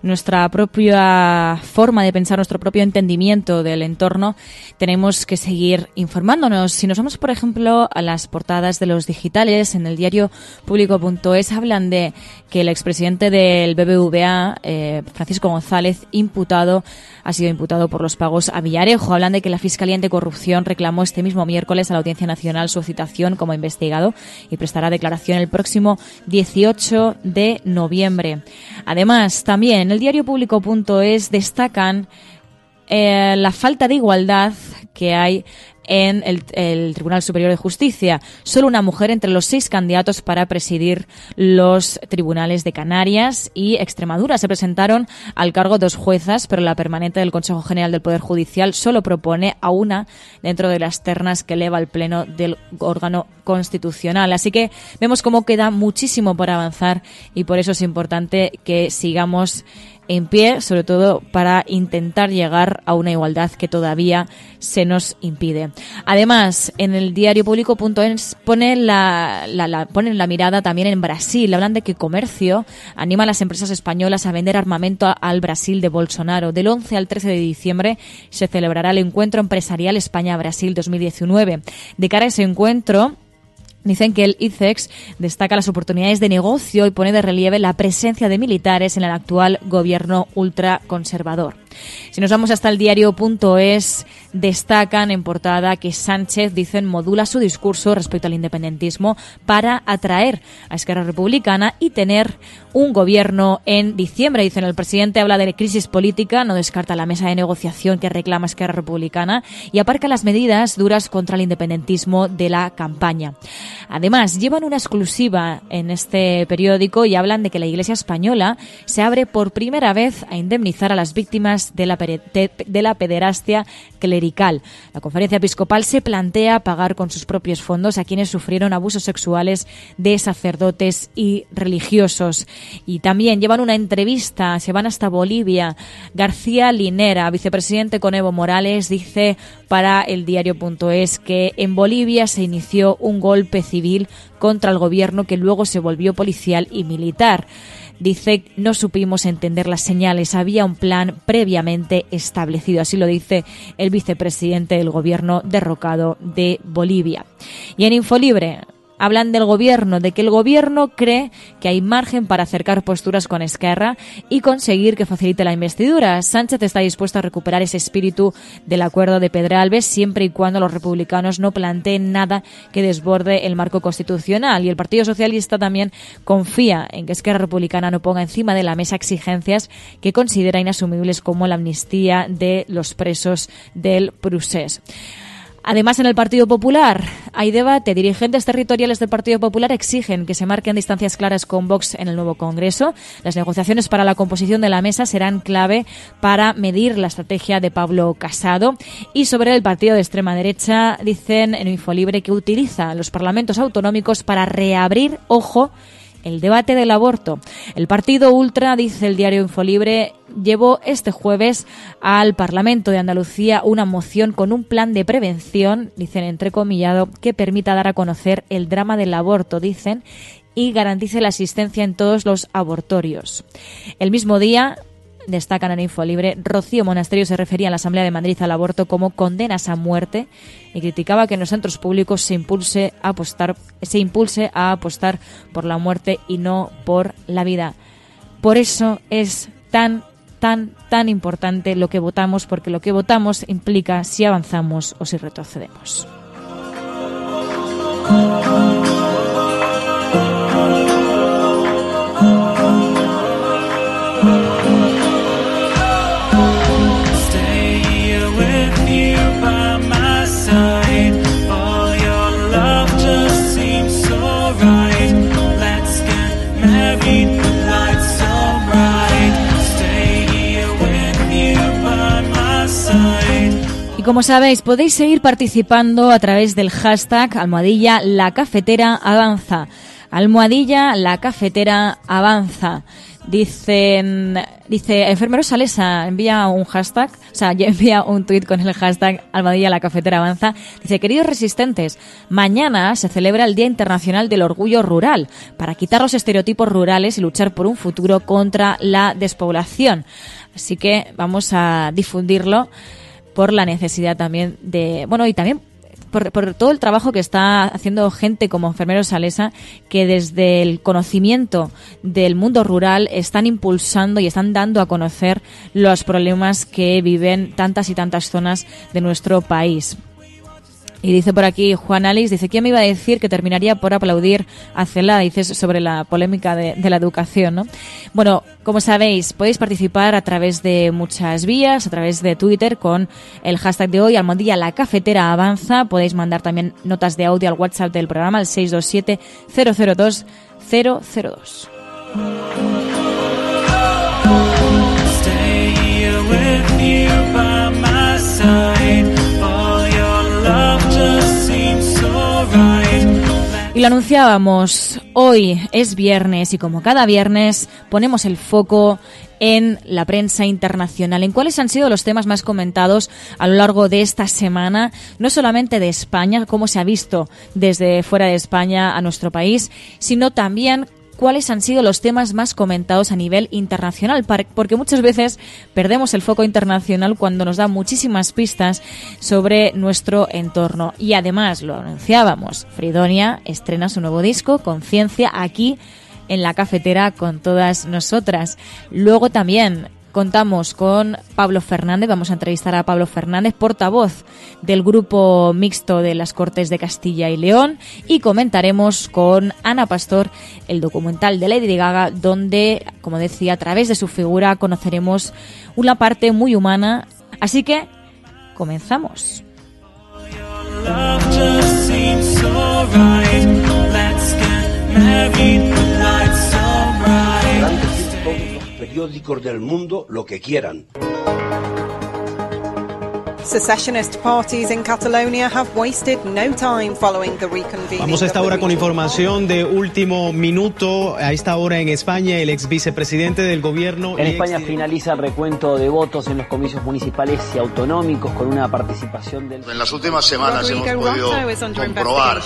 nuestra propia forma de pensar, nuestro propio entendimiento del entorno, tenemos que seguir informándonos. Si nos vamos, por ejemplo, a las portadas de los digitales, en el diario público.es hablan de que el expresidente del BBVA, Francisco González, ha sido imputado por los pagos a Villarejo. Hablan de que la Fiscalía Anticorrupción reclamó este mismo miércoles a la Audiencia Nacional su citación como investigado y prestará declaración el próximo 18 de noviembre. Además, también en el diario público.es destacan la falta de igualdad que hay en el Tribunal Superior de Justicia. Solo una mujer entre los 6 candidatos para presidir los tribunales de Canarias y Extremadura. Se presentaron al cargo 2 juezas, pero la permanente del Consejo General del Poder Judicial solo propone a una dentro de las ternas que eleva al Pleno del órgano constitucional. Así que vemos cómo queda muchísimo por avanzar y por eso es importante que sigamos en pie, sobre todo para intentar llegar a una igualdad que todavía se nos impide. Además, en el diario público.es ponen la mirada también en Brasil. Hablan de que Comercio anima a las empresas españolas a vender armamento al Brasil de Bolsonaro. Del 11 al 13 de diciembre se celebrará el Encuentro Empresarial España-Brasil 2019. De cara a ese encuentro, dicen que el ICEX destaca las oportunidades de negocio y pone de relieve la presencia de militares en el actual gobierno ultraconservador. Si nos vamos hasta el diario.es, destacan en portada que Sánchez, dicen, modula su discurso respecto al independentismo para atraer a Esquerra Republicana y tener un gobierno en diciembre. Dicen, el presidente habla de crisis política, no descarta la mesa de negociación que reclama Esquerra Republicana y aparca las medidas duras contra el independentismo de la campaña. Además, llevan una exclusiva en este periódico y hablan de que la Iglesia española se abre por primera vez a indemnizar a las víctimas de la pederastia clerical. La Conferencia Episcopal se plantea pagar con sus propios fondos a quienes sufrieron abusos sexuales de sacerdotes y religiosos. Y también llevan una entrevista, se van hasta Bolivia. García Linera, vicepresidente con Evo Morales, dice para el diario.es que en Bolivia se inició un golpe civil contra el gobierno que luego se volvió policial y militar. Dice, no supimos entender las señales, había un plan previamente establecido. Así lo dice el vicepresidente del gobierno derrocado de Bolivia. Y en Infolibre hablan del gobierno, de que el gobierno cree que hay margen para acercar posturas con Esquerra y conseguir que facilite la investidura. Sánchez está dispuesto a recuperar ese espíritu del acuerdo de Pedralbes siempre y cuando los republicanos no planteen nada que desborde el marco constitucional. Y el Partido Socialista también confía en que Esquerra Republicana no ponga encima de la mesa exigencias que considera inasumibles como la amnistía de los presos del Procés. Además, en el Partido Popular hay debate. Dirigentes territoriales del Partido Popular exigen que se marquen distancias claras con Vox en el nuevo Congreso. Las negociaciones para la composición de la mesa serán clave para medir la estrategia de Pablo Casado. Y sobre el partido de extrema derecha, dicen en Infolibre que utiliza los parlamentos autonómicos para reabrir, ojo, el debate del aborto. El partido ultra, dice el diario Infolibre, llevó este jueves al Parlamento de Andalucía una moción con un plan de prevención, dicen entrecomillado, que permita dar a conocer el drama del aborto, dicen, y garantice la asistencia en todos los abortorios. El mismo día, destacan en Infolibre, Rocío Monasterio se refería en la Asamblea de Madrid al aborto como condenas a muerte y criticaba que en los centros públicos se impulse a apostar por la muerte y no por la vida. Por eso es tan importante lo que votamos, porque lo que votamos implica si avanzamos o si retrocedemos. Lights so bright, stay como sabéis, podéis seguir participando a través del hashtag #LaCafeteraAvanza. #LaCafeteraAvanza. Dice Enfermero Salesa, envía un hashtag, envía un tuit con el hashtag #LaCafeteraAvanza. Dice: queridos resistentes, mañana se celebra el Día Internacional del Orgullo Rural para quitar los estereotipos rurales y luchar por un futuro contra la despoblación. Así que vamos a difundirlo por la necesidad también de... Bueno, y también por todo el trabajo que está haciendo gente como Enfermero Salesa, que desde el conocimiento del mundo rural están impulsando y están dando a conocer los problemas que viven tantas y tantas zonas de nuestro país. Y dice por aquí Juan Alice, dice: ¿quién me iba a decir que terminaría por aplaudir a Celada? Dices sobre la polémica de la educación, ¿no? Bueno, como sabéis, podéis participar a través de muchas vías, a través de Twitter con el hashtag de hoy, #LaCafeteraAvanza. Podéis mandar también notas de audio al WhatsApp del programa, al 627 002 002. Y lo anunciábamos, hoy es viernes y como cada viernes ponemos el foco en la prensa internacional, en cuáles han sido los temas más comentados a lo largo de esta semana, no solamente de España, cómo se ha visto desde fuera de España a nuestro país, sino también cuáles han sido los temas más comentados a nivel internacional, porque muchas veces perdemos el foco internacional cuando nos da muchísimas pistas sobre nuestro entorno. Y además, lo anunciábamos, Fridonia estrena su nuevo disco, Conciencia, aquí en La Cafetera con todas nosotras. Luego también contamos con Pablo Fernández, vamos a entrevistar a Pablo Fernández, portavoz del grupo mixto de las Cortes de Castilla y León, y comentaremos con Ana Pastor el documental de Lady Gaga, donde, como decía, a través de su figura conoceremos una parte muy humana. Así que, comenzamos. Periódicos del mundo lo que quieran. Secessionist parties in Catalonia have wasted no time following the reconvening. Vamos a esta hora con información de último minuto. A esta hora en España, el ex vicepresidente del gobierno. En España finaliza el recuento de votos en los comicios municipales y autonómicos con una participación del... En las últimas semanas hemos podido comprobar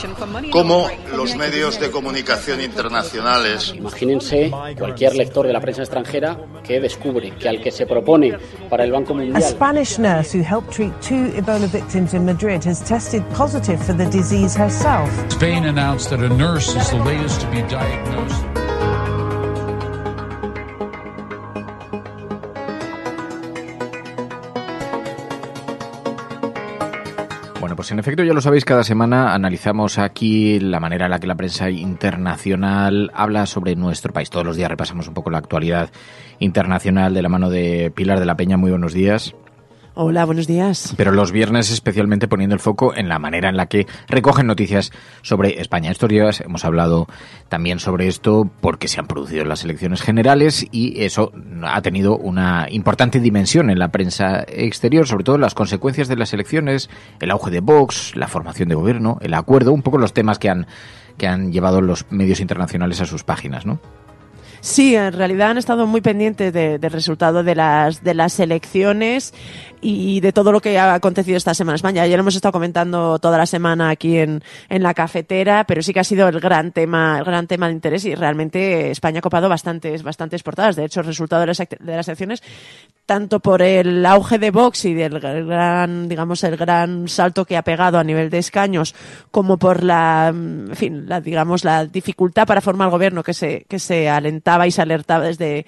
cómo los medios de comunicación internacionales... Imagínense cualquier lector de la prensa extranjera que descubre que al que se propone para el Banco Mundial... A Spanish nurse who helped treat 2 Ebola victims in Madrid has tested positive for the disease herself. Spain announced that a nurse is the latest to be diagnosed. Bueno, pues en efecto, ya lo sabéis, cada semana analizamos aquí la manera en la que la prensa internacional habla sobre nuestro país. Todos los días repasamos un poco la actualidad internacional de la mano de Pilar de la Peña. Muy buenos días. Hola, buenos días. Pero los viernes especialmente poniendo el foco en la manera en la que recogen noticias sobre España. Estos días hemos hablado también sobre esto porque se han producido las elecciones generales y eso ha tenido una importante dimensión en la prensa exterior, sobre todo las consecuencias de las elecciones, el auge de Vox, la formación de gobierno, el acuerdo, un poco los temas que han llevado los medios internacionales a sus páginas, ¿no? Sí, en realidad han estado muy pendientes del resultado de las elecciones y de todo lo que ha acontecido esta semana en España. Ya lo hemos estado comentando toda la semana aquí en La Cafetera, pero sí que ha sido el gran tema de interés y realmente España ha copado bastantes portadas. De hecho, el resultado de las elecciones, tanto por el auge de Vox y del gran salto que ha pegado a nivel de escaños, como por la dificultad para formar gobierno que se alentaba y se alertaba desde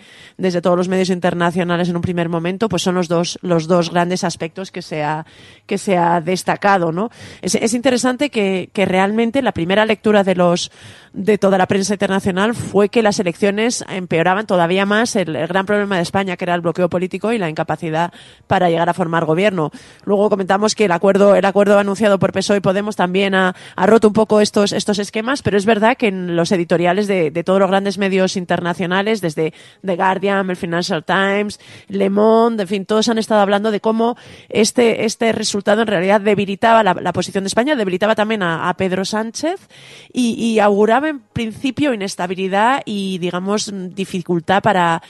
todos los medios internacionales en un primer momento, pues son los dos grandes aspectos que se ha destacado, ¿no? Es interesante que realmente la primera lectura de toda la prensa internacional fue que las elecciones empeoraban todavía más el gran problema de España, que era el bloqueo político y la incapacidad para llegar a formar gobierno. Luego comentamos que el acuerdo anunciado por PSOE y Podemos también ha roto un poco estos esquemas, pero es verdad que en los editoriales de todos los grandes medios internacionales internacionales, desde The Guardian, el Financial Times, Le Monde, en fin, todos han estado hablando de cómo este resultado en realidad debilitaba la posición de España, debilitaba también a Pedro Sánchez y auguraba en principio inestabilidad y, digamos, dificultad para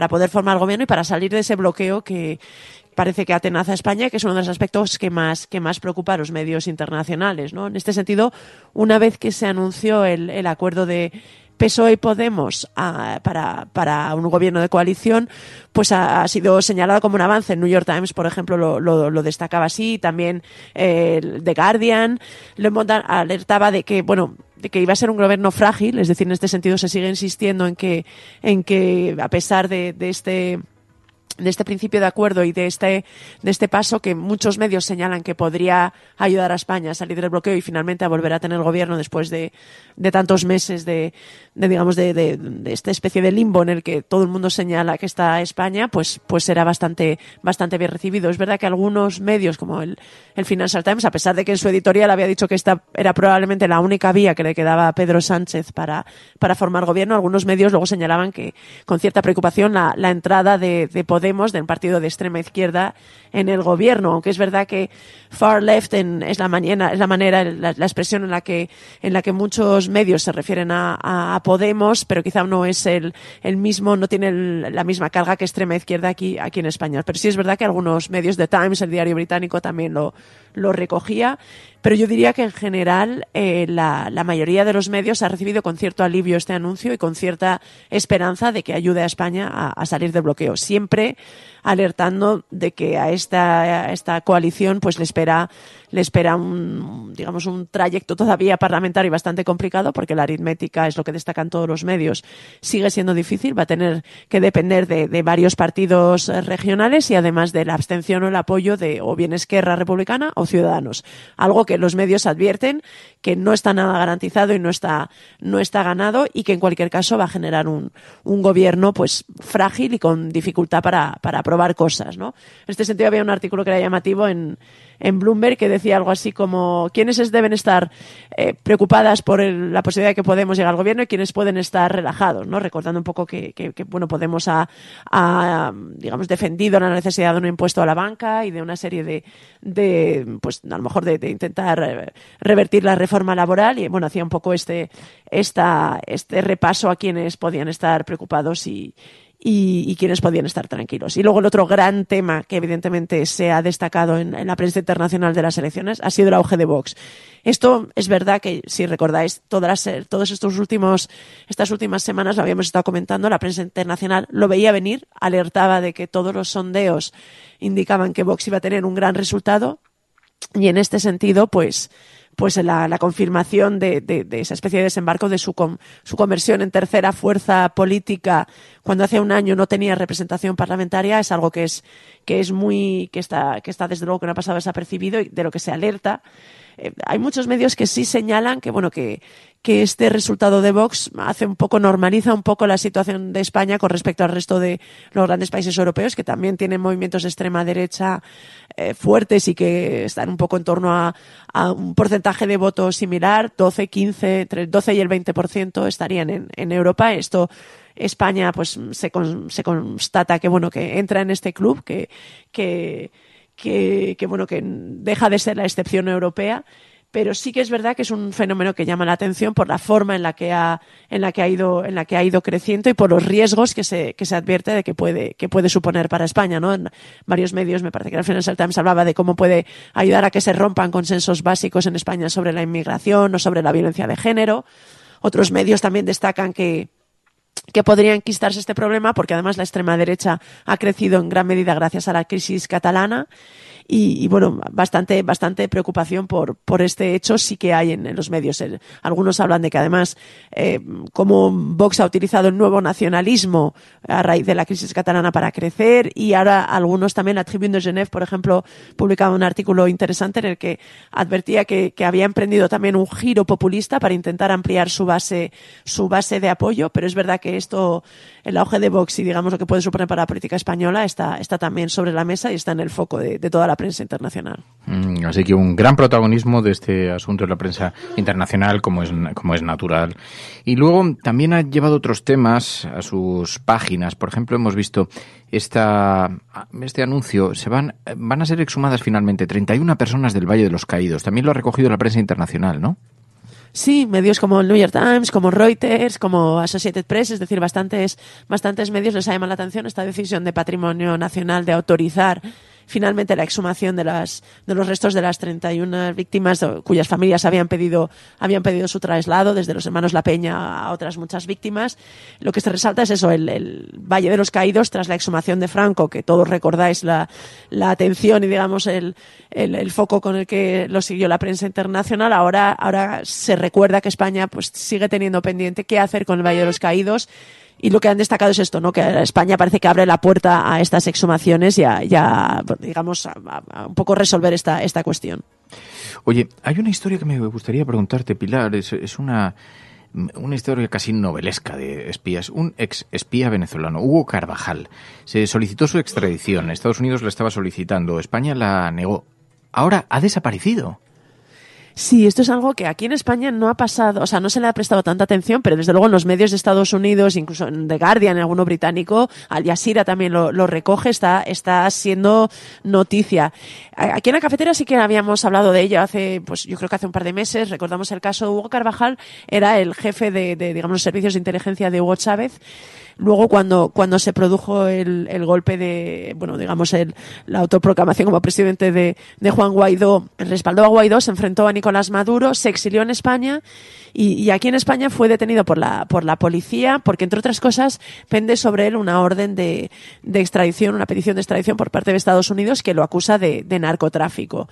poder formar gobierno y para salir de ese bloqueo que parece que atenaza a España, que es uno de los aspectos que más preocupa a los medios internacionales, ¿no? En este sentido, una vez que se anunció el acuerdo de PSOE y Podemos para un gobierno de coalición, pues ha sido señalado como un avance. El New York Times, por ejemplo, lo destacaba así, también The Guardian Le Monde alertaba de que iba a ser un gobierno frágil, es decir, en este sentido se sigue insistiendo en que a pesar de este principio de acuerdo y de este paso que muchos medios señalan que podría ayudar a España a salir del bloqueo y finalmente a volver a tener gobierno después de tantos meses de esta especie de limbo en el que todo el mundo señala que está España, pues será bastante bien recibido. Es verdad que algunos medios como el Financial Times, a pesar de que en su editorial había dicho que esta era probablemente la única vía que le quedaba a Pedro Sánchez para formar gobierno, algunos medios luego señalaban que con cierta preocupación la entrada de Podemos, del partido de extrema izquierda, en el gobierno, aunque es verdad que far left es la expresión en la que muchos medios se refieren a Podemos, pero quizá no es el mismo, no tiene la misma carga que extrema izquierda aquí en España. Pero sí es verdad que algunos medios, The Times, el diario británico, también lo recogía. Pero yo diría que en general la mayoría de los medios ha recibido con cierto alivio este anuncio y con cierta esperanza de que ayude a España a salir del bloqueo. Siempre alertando de que a esta coalición pues le espera un trayecto todavía parlamentario bastante complicado, porque la aritmética, es lo que destacan todos los medios, sigue siendo difícil, va a tener que depender de varios partidos regionales y además de la abstención o el apoyo de o bien Esquerra Republicana o Ciudadanos, algo que los medios advierten que no está nada garantizado y no está ganado, y que en cualquier caso va a generar un gobierno pues frágil y con dificultad para aprobar cosas, ¿no? En este sentido había un artículo que era llamativo en Bloomberg que decía algo así como quiénes deben estar preocupadas por la posibilidad de que Podemos llegue al gobierno y quiénes pueden estar relajados, ¿no? Recordando un poco que Podemos ha digamos defendido la necesidad de un impuesto a la banca y de una serie de pues a lo mejor de intentar revertir la reforma laboral, y hacía un poco este repaso a quienes podían estar preocupados y quienes podían estar tranquilos. Y luego el otro gran tema que evidentemente se ha destacado en la prensa internacional de las elecciones ha sido el auge de Vox. Esto es verdad que, si recordáis, estas últimas semanas lo habíamos estado comentando, la prensa internacional lo veía venir, alertaba de que todos los sondeos indicaban que Vox iba a tener un gran resultado, y en este sentido, pues la confirmación de esa especie de desembarco, de su conversión en tercera fuerza política cuando hace un año no tenía representación parlamentaria, es algo que está desde luego que no ha pasado desapercibido y de lo que se alerta. Hay muchos medios que sí señalan que este resultado de Vox normaliza un poco la situación de España con respecto al resto de los grandes países europeos, que también tienen movimientos de extrema derecha fuertes y que están un poco en torno a un porcentaje de votos similar, 12, 15, entre el 12 y el 20% estarían en Europa. España pues se constata que entra en este club, que deja de ser la excepción europea, pero sí que es verdad que es un fenómeno que llama la atención por la forma en la que ha ido creciendo y por los riesgos que se advierte de que puede suponer para España, ¿no? En varios medios, me parece que el Financial Times hablaba de cómo puede ayudar a que se rompan consensos básicos en España sobre la inmigración o sobre la violencia de género. Otros medios también destacan que podría enquistarse este problema porque además la extrema derecha ha crecido en gran medida gracias a la crisis catalana y bastante preocupación por este hecho sí que hay en los medios. Algunos hablan de que además como Vox ha utilizado el nuevo nacionalismo a raíz de la crisis catalana para crecer, y ahora algunos también, la Tribune de Genève, por ejemplo, publicaba un artículo interesante en el que advertía que había emprendido también un giro populista para intentar ampliar su base de apoyo, pero es verdad que que esto, el auge de Vox y digamos lo que puede suponer para la política española está también sobre la mesa y está en el foco de toda la prensa internacional. Así que un gran protagonismo de este asunto en la prensa internacional, como es natural. Y luego también ha llevado otros temas a sus páginas. Por ejemplo, hemos visto este anuncio. Van a ser exhumadas finalmente 31 personas del Valle de los Caídos. También lo ha recogido la prensa internacional, ¿no? Sí, medios como el New York Times, como Reuters, como Associated Press, es decir, bastantes medios les ha llamado la atención esta decisión de Patrimonio Nacional de autorizar finalmente la exhumación de los restos de las 31 víctimas cuyas familias habían pedido su traslado, desde los hermanos La Peña a otras muchas víctimas. Lo que se resalta es eso, el Valle de los Caídos tras la exhumación de Franco, que todos recordáis la atención y digamos el foco con el que lo siguió la prensa internacional. Ahora se recuerda que España pues sigue teniendo pendiente qué hacer con el Valle de los Caídos. Y lo que han destacado es esto, ¿no? Que España parece que abre la puerta a estas exhumaciones y a digamos, a un poco resolver esta cuestión. Oye, hay una historia que me gustaría preguntarte, Pilar. Es una historia casi novelesca de espías. Un ex espía venezolano, Hugo Carvajal, se solicitó su extradición. Estados Unidos la estaba solicitando. España la negó. Ahora ha desaparecido. Sí, esto es algo que aquí en España no ha pasado, o sea, no se le ha prestado tanta atención, pero desde luego en los medios de Estados Unidos, incluso en The Guardian, en alguno británico, Al Jazeera también lo recoge, está siendo noticia. Aquí en la cafetera sí que habíamos hablado de ello yo creo que hace un par de meses. Recordamos el caso de Hugo Carvajal, era el jefe de digamos, los servicios de inteligencia de Hugo Chávez. Luego, cuando se produjo el golpe de, bueno, digamos, la autoproclamación como presidente de Juan Guaidó, respaldó a Guaidó, se enfrentó a Nicolás Maduro, se exilió en España y aquí en España fue detenido por la policía porque, entre otras cosas, pende sobre él una orden de extradición, una petición de extradición por parte de Estados Unidos que lo acusa de narcotráfico.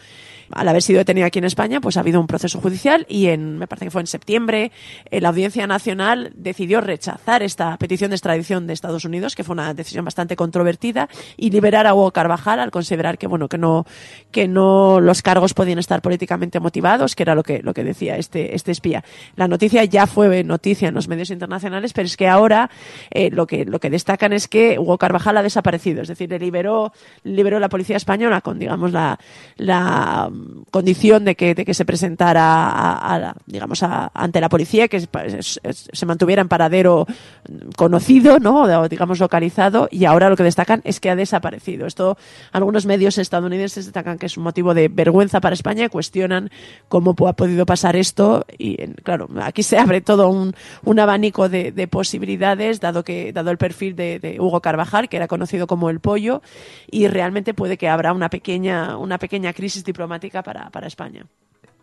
Al haber sido detenido aquí en España, pues ha habido un proceso judicial y me parece que fue en septiembre, la Audiencia Nacional decidió rechazar esta petición de extradición de Estados Unidos, que fue una decisión bastante controvertida, y liberar a Hugo Carvajal al considerar que no los cargos podían estar políticamente motivados, que era lo que decía este espía. La noticia ya fue noticia en los medios internacionales, pero es que ahora lo que destacan es que Hugo Carvajal ha desaparecido, es decir, le liberó la policía española con, digamos, la condición de que se presentara ante la policía, que se mantuviera en paradero conocido, ¿no? O digamos localizado, y ahora lo que destacan es que ha desaparecido. Esto algunos medios estadounidenses destacan que es un motivo de vergüenza para España y cuestionan cómo ha podido pasar esto y claro, aquí se abre todo un abanico de posibilidades dado el perfil de Hugo Carvajal, que era conocido como el Pollo, y realmente puede que habrá una pequeña crisis diplomática para España.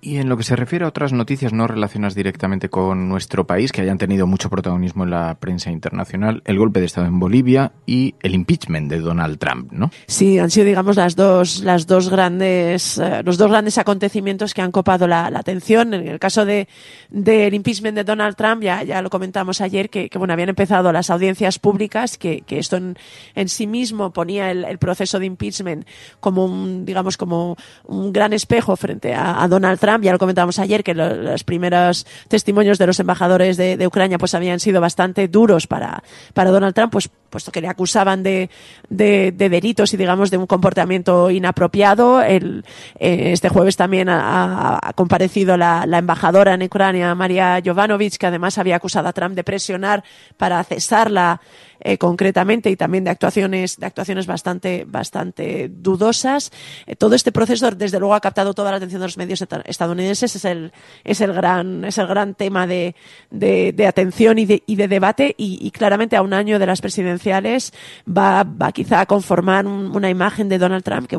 Y en lo que se refiere a otras noticias no relacionadas directamente con nuestro país, que hayan tenido mucho protagonismo en la prensa internacional, el golpe de Estado en Bolivia y el impeachment de Donald Trump, ¿no? Sí, han sido, digamos, los dos grandes acontecimientos que han copado la atención. En el caso del impeachment de Donald Trump, ya lo comentamos ayer, que bueno, habían empezado las audiencias públicas, que esto en sí mismo ponía el proceso de impeachment como un gran espejo frente a Donald Trump. Ya lo comentábamos ayer, que los primeros testimonios de los embajadores de Ucrania pues habían sido bastante duros para Donald Trump, pues puesto que le acusaban de delitos y digamos de un comportamiento inapropiado. Este jueves también ha comparecido la embajadora en Ucrania, María Jovanovic, que además había acusado a Trump de presionar para cesarla concretamente, y también de actuaciones bastante dudosas. Todo este proceso desde luego ha captado toda la atención de los medios estadounidenses. Es el gran tema de atención y de debate, y claramente a un año de las presidenciales va quizá a conformar una imagen de Donald Trump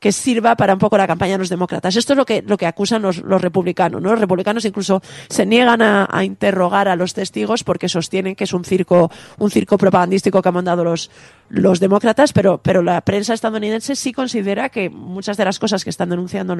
que sirva para un poco la campaña de los demócratas. Esto es lo que acusan los republicanos, ¿no? Los republicanos incluso se niegan a interrogar a los testigos porque sostienen que es un circo propagandístico que han mandado los demócratas, pero la prensa estadounidense sí considera que muchas de las cosas que están denunciando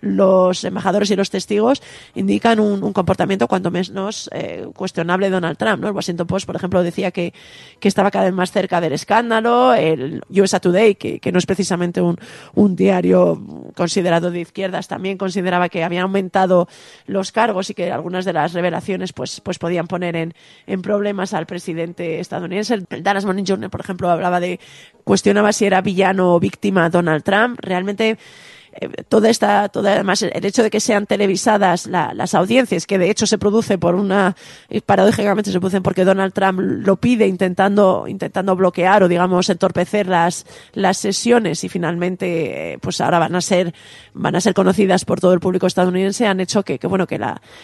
los embajadores y los testigos indican un comportamiento cuanto menos cuestionable de Donald Trump, ¿no? El Washington Post, por ejemplo, decía que estaba cada vez más cerca del escándalo. El USA Today, que no es precisamente un diario considerado de izquierdas, también consideraba que habían aumentado los cargos y que algunas de las revelaciones pues podían poner en problemas al presidente estadounidense. El Dallas Morning Journal, por ejemplo, cuestionaba si era villano o víctima Donald Trump. Realmente además el hecho de que sean televisadas las audiencias, que de hecho se produce paradójicamente se producen porque Donald Trump lo pide intentando bloquear o digamos entorpecer las sesiones, y finalmente pues ahora van a ser conocidas por todo el público estadounidense, han hecho que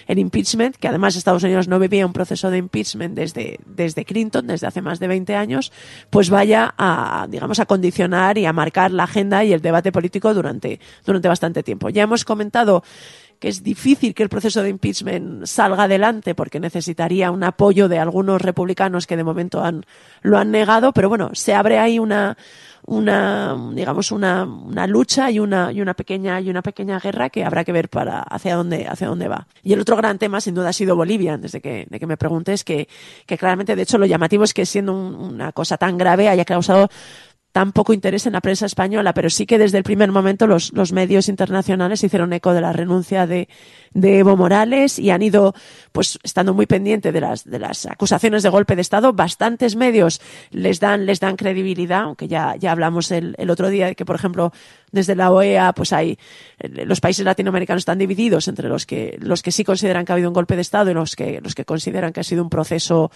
el impeachment, que además Estados Unidos no vivía un proceso de impeachment desde Clinton, desde hace más de 20 años, pues vaya a condicionar y a marcar la agenda y el debate político durante bastante tiempo. Ya hemos comentado que es difícil que el proceso de impeachment salga adelante porque necesitaría un apoyo de algunos republicanos que de momento lo han negado, pero bueno, se abre ahí una lucha y una pequeña guerra que habrá que ver hacia dónde va. Y el otro gran tema sin duda ha sido Bolivia, desde que me preguntes, que claramente, de hecho, lo llamativo es que siendo una cosa tan grave haya causado tan poco interés en la prensa española, pero sí que desde el primer momento los medios internacionales hicieron eco de la renuncia de Evo Morales y han ido pues estando muy pendiente de las acusaciones de golpe de Estado. Bastantes medios les dan credibilidad, aunque ya hablamos el otro día de que, por ejemplo, desde la OEA pues los países latinoamericanos están divididos entre los que sí consideran que ha habido un golpe de Estado y los que consideran que ha sido un proceso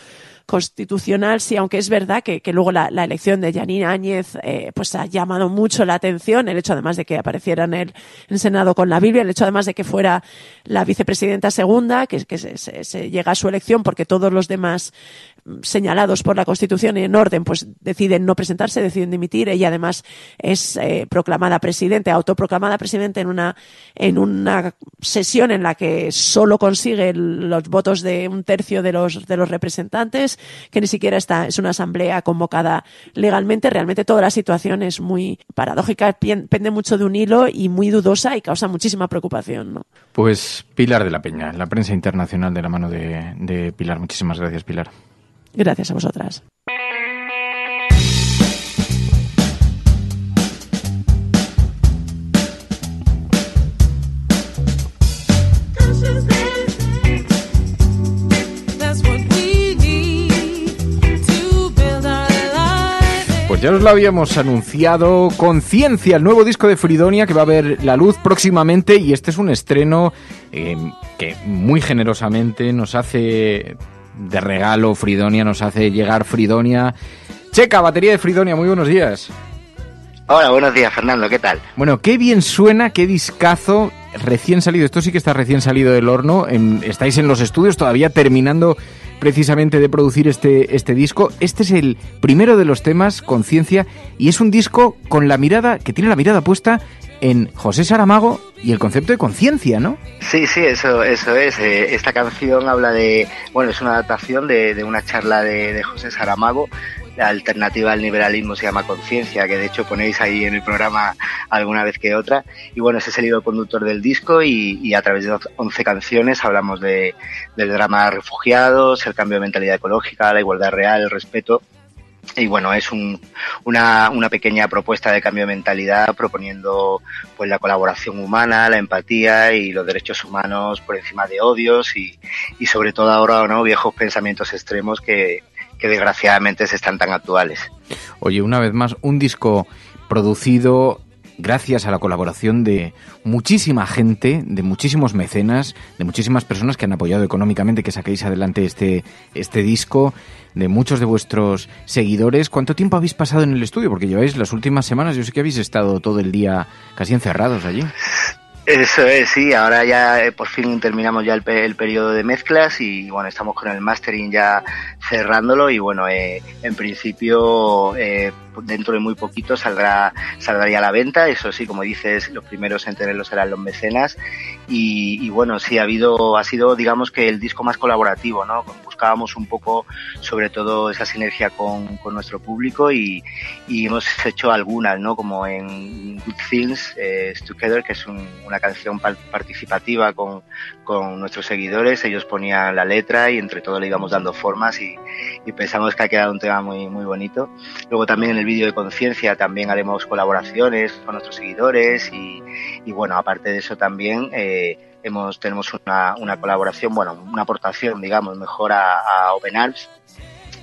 constitucional. Sí, aunque es verdad que luego la elección de Yanine Áñez pues ha llamado mucho la atención, el hecho además de que apareciera en el Senado con la Biblia, el hecho además de que fuera la vicepresidenta segunda, que se llega a su elección porque todos los demás señalados por la Constitución y en orden pues deciden no presentarse, deciden dimitir. Ella además es autoproclamada presidente en una sesión en la que solo consigue los votos de un tercio de los representantes, que ni siquiera es una asamblea convocada legalmente. Realmente toda la situación es muy paradójica, pende mucho de un hilo y muy dudosa y causa muchísima preocupación, ¿no? Pues Pilar de la Peña, la prensa internacional de la mano de Pilar. Muchísimas gracias, Pilar. Gracias a vosotras. Pues ya os lo habíamos anunciado, Conciencia, el nuevo disco de Fridonia que va a ver la luz próximamente, y este es un estreno que muy generosamente nos hace de regalo Fridonia, nos hace llegar Fridonia. Checa, batería de Fridonia, muy buenos días. Hola, buenos días, Fernando, ¿qué tal? Bueno, qué bien suena, qué discazo, recién salido, esto sí que está recién salido del horno, estáis en los estudios todavía terminando precisamente de producir este disco. Este es el primero de los temas, Conciencia, y es un disco con que tiene la mirada puesta en José Saramago y el concepto de conciencia, ¿no? Sí, eso es. Esta canción habla es una adaptación de una charla de José Saramago. La alternativa al liberalismo se llama Conciencia, que de hecho ponéis ahí en el programa alguna vez que otra. Y bueno, ese es el hilo conductor del disco y a través de 11 canciones hablamos del drama de refugiados, el cambio de mentalidad ecológica, la igualdad real, el respeto. Y bueno, es una pequeña propuesta de cambio de mentalidad proponiendo pues la colaboración humana, la empatía y los derechos humanos por encima de odios y sobre todo ahora, ¿no?, viejos pensamientos extremos que desgraciadamente se están tan actuales. Oye, una vez más, un disco producido gracias a la colaboración de muchísima gente, de muchísimos mecenas, de muchísimas personas que han apoyado económicamente que saquéis adelante este disco, de muchos de vuestros seguidores. ¿Cuánto tiempo habéis pasado en el estudio? Porque lleváis las últimas semanas, yo sé que habéis estado todo el día casi encerrados allí. Eso es, sí, ahora ya por fin terminamos ya el periodo de mezclas y bueno, estamos con el mastering ya cerrándolo y bueno, en principio dentro de muy poquito saldrá ya a la venta. Eso sí, como dices, los primeros en tenerlo serán los mecenas. Y bueno, sí, ha sido, digamos, que el disco más colaborativo, ¿no? Buscábamos un poco, sobre todo, esa sinergia con nuestro público y hemos hecho algunas, ¿no? Como en Good Things Together, que es una canción participativa con nuestros seguidores. Ellos ponían la letra y entre todos le íbamos dando formas y pensamos que ha quedado un tema muy, muy bonito. Luego también en el vídeo de Conciencia también haremos colaboraciones con nuestros seguidores y bueno, aparte de eso también tenemos una colaboración, bueno, una aportación, digamos, mejor a Open Arms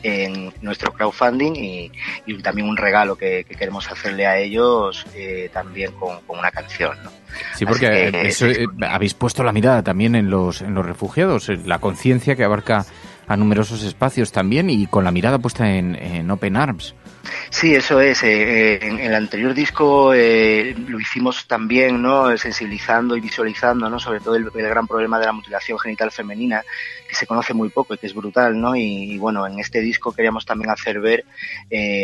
en nuestro crowdfunding y también un regalo que queremos hacerle a ellos también con una canción, ¿no? Sí, porque habéis puesto la mirada también en los refugiados, la conciencia que abarca a numerosos espacios también y con la mirada puesta en Open Arms. Sí, eso es. En el anterior disco lo hicimos también, ¿no? Sensibilizando y visualizando, ¿no? Sobre todo el gran problema de la mutilación genital femenina, que se conoce muy poco y que es brutal, ¿no? Y bueno, en este disco queríamos también hacer ver,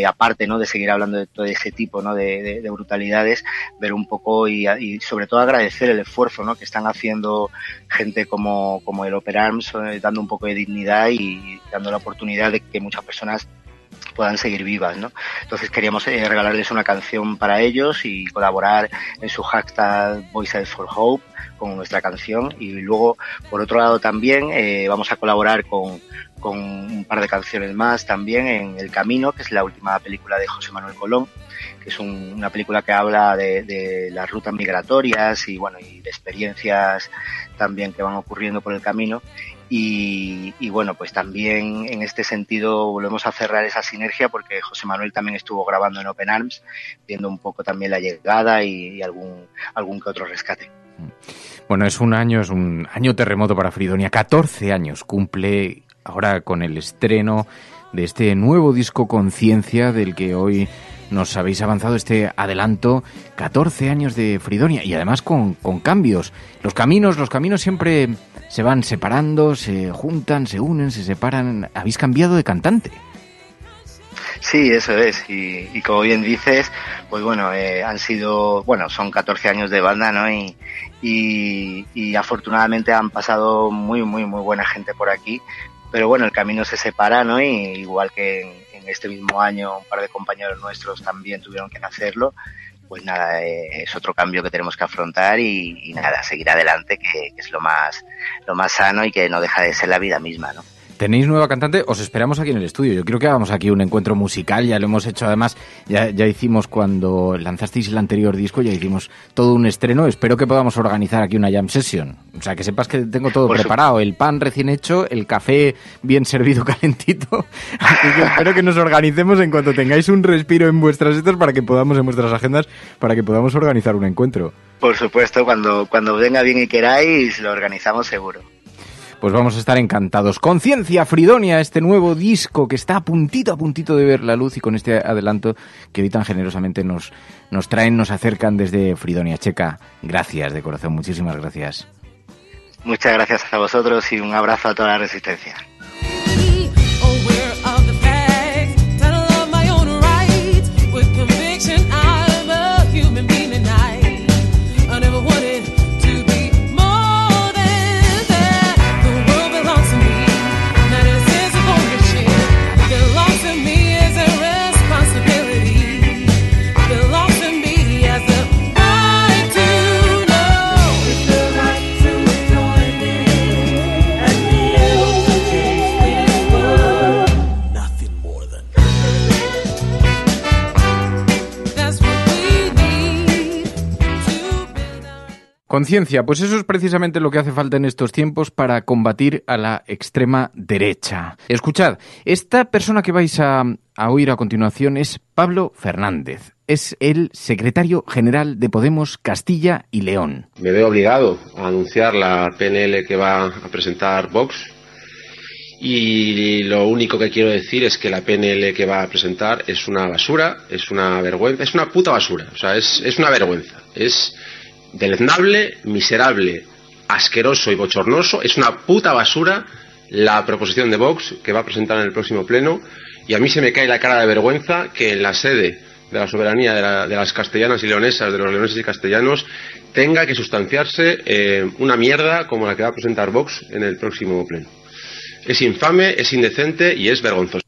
aparte, ¿no? De seguir hablando de todo ese tipo, ¿no? De brutalidades, ver un poco y sobre todo agradecer el esfuerzo, ¿no? Que están haciendo gente como el Open Arms, dando un poco de dignidad y dando la oportunidad de que muchas personas puedan seguir vivas, ¿no? Entonces queríamos regalarles una canción para ellos y colaborar en su hashtag Voices for Hope con nuestra canción. Y luego, por otro lado, también vamos a colaborar con un par de canciones más también en El Camino, que es la última película de José Manuel Colón, que es una película que habla de las rutas migratorias y bueno, y de experiencias también que van ocurriendo por el camino. Y bueno, pues también en este sentido volvemos a cerrar esa sinergia porque José Manuel también estuvo grabando en Open Arms, viendo un poco también la llegada y algún que otro rescate. Bueno, es un año terremoto para Fridonia. 14 años cumple ahora con el estreno de este nuevo disco Conciencia, del que hoy nos habéis avanzado este adelanto. 14 años de Fridonia y además con cambios. Los caminos siempre se van separando, se juntan, se unen, se separan. Habéis cambiado de cantante. Sí, eso es. Y como bien dices, pues bueno, son 14 años de banda, ¿no? Y afortunadamente han pasado muy, muy, muy buena gente por aquí. Pero bueno, el camino se separa, ¿no? Y igual que en este mismo año un par de compañeros nuestros también tuvieron que hacerlo. Pues nada, es otro cambio que tenemos que afrontar y nada, seguir adelante, que es lo más sano y que no deja de ser la vida misma, ¿no? ¿Tenéis nueva cantante? Os esperamos aquí en el estudio. Yo creo que hagamos aquí un encuentro musical, ya lo hemos hecho además, ya hicimos cuando lanzasteis el anterior disco, ya hicimos todo un estreno. Espero que podamos organizar aquí una jam session. O sea, que sepas que tengo todo preparado, el pan recién hecho, el café bien servido calentito. Así que espero que nos organicemos en cuanto tengáis un respiro en vuestras en vuestras agendas, para que podamos organizar un encuentro. Por supuesto, cuando venga bien y queráis, lo organizamos seguro. Pues vamos a estar encantados. Conciencia, Fridonia, este nuevo disco que está a puntito de ver la luz, y con este adelanto que hoy tan generosamente nos traen, nos acercan desde Fridonia. Checa, gracias de corazón, muchísimas gracias. Muchas gracias a vosotros y un abrazo a toda la Resistencia. Conciencia, pues eso es precisamente lo que hace falta en estos tiempos para combatir a la extrema derecha. Escuchad, esta persona que vais a oír a continuación es Pablo Fernández. Es el secretario general de Podemos Castilla y León. Me veo obligado a anunciar la PNL que va a presentar Vox. Y lo único que quiero decir es que la PNL que va a presentar es una basura, es una vergüenza, es una puta basura. O sea, es una vergüenza. Es deleznable, miserable, asqueroso y bochornoso. Es una puta basura la proposición de Vox que va a presentar en el próximo pleno, Y a mí se me cae la cara de vergüenza que en la sede de la soberanía de las castellanas y leonesas, de los leoneses y castellanos, tenga que sustanciarse una mierda como la que va a presentar Vox en el próximo pleno. Es infame, es indecente y es vergonzoso.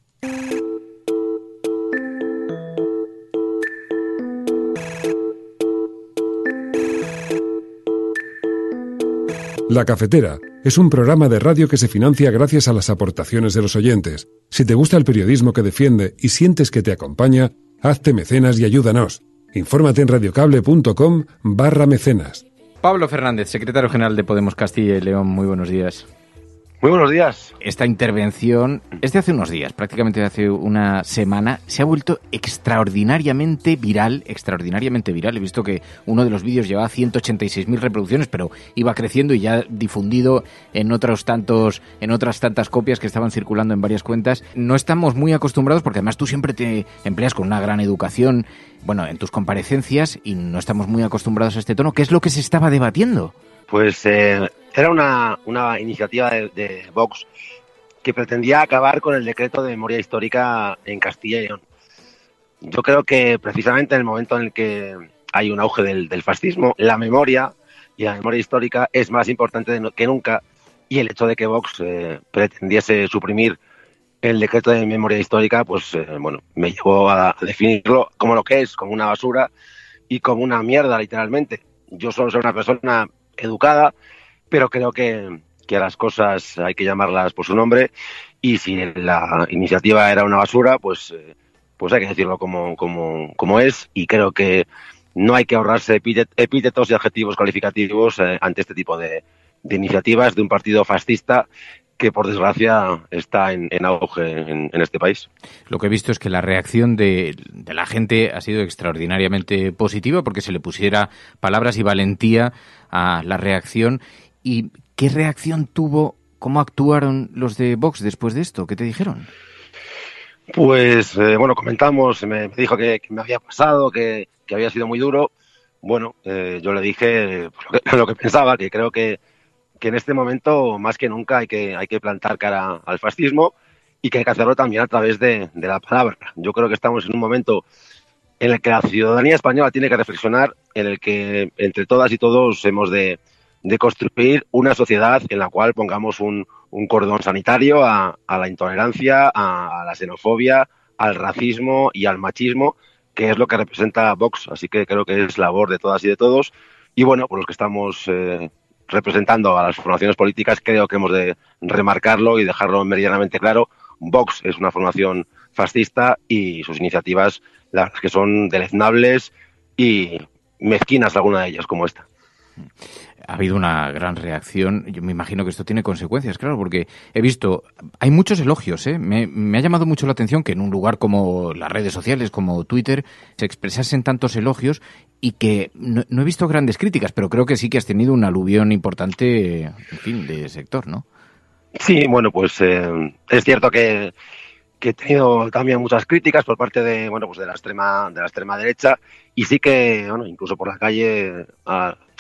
La Cafetera es un programa de radio que se financia gracias a las aportaciones de los oyentes. Si te gusta el periodismo que defiende y sientes que te acompaña, hazte mecenas y ayúdanos. Infórmate en radiocable.com/mecenas. Pablo Fernández, secretario general de Podemos Castilla y León, muy buenos días. Muy buenos días. Esta intervención es de hace unos días, prácticamente de hace una semana. Se ha vuelto extraordinariamente viral. He visto que uno de los vídeos llevaba 186.000 reproducciones, pero iba creciendo y ya difundido en otras tantas copias que estaban circulando en varias cuentas. No estamos muy acostumbrados, porque además tú siempre te empleas con una gran educación, en tus comparecencias, y no estamos muy acostumbrados a este tono. ¿Qué es lo que se estaba debatiendo? Pues era una iniciativa de Vox que pretendía acabar con el decreto de memoria histórica en Castilla y León. Yo creo que precisamente en el momento en el que hay un auge del fascismo, la memoria y la memoria histórica es más importante que nunca, y el hecho de que Vox pretendiese suprimir el decreto de memoria histórica, me llevó a definirlo como lo que es, como una basura y como una mierda, literalmente. Yo solo soy una persona educada, pero creo que a las cosas hay que llamarlas por su nombre, y si la iniciativa era una basura, pues hay que decirlo como es, y creo que no hay que ahorrarse epítetos y adjetivos calificativos ante este tipo de iniciativas de un partido fascista que, por desgracia, está en auge en este país. Lo que he visto es que la reacción de la gente ha sido extraordinariamente positiva, porque se le pusiera palabras y valentía a la reacción. ¿Y qué reacción tuvo? ¿Cómo actuaron los de Vox después de esto? ¿Qué te dijeron? Pues, comentamos, me dijo que me había pasado, que había sido muy duro. Yo le dije lo que pensaba, que creo que en este momento, más que nunca, hay que plantar cara al fascismo, y que hay que hacerlo también a través de la palabra. Yo creo que estamos en un momento en el que la ciudadanía española tiene que reflexionar, en el que entre todas y todos hemos de construir una sociedad en la cual pongamos un cordón sanitario a la intolerancia, a la xenofobia, al racismo y al machismo, que es lo que representa Vox. Así que creo que es labor de todas y de todos. Y por los que estamos representando a las formaciones políticas, creo que hemos de remarcarlo y dejarlo meridianamente claro. Vox es una formación fascista, y sus iniciativas, la verdad es que son deleznables y mezquinas, alguna de ellas, como esta. Ha habido una gran reacción. Yo me imagino que esto tiene consecuencias, claro, porque he visto, hay muchos elogios, ¿eh? Me ha llamado mucho la atención que en un lugar como las redes sociales, como Twitter, se expresasen tantos elogios, y que no he visto grandes críticas, pero creo que sí que has tenido un aluvión importante, en fin, de sector, ¿no? Sí, es cierto que he tenido también muchas críticas por parte de la extrema derecha, y sí que, incluso por la calle,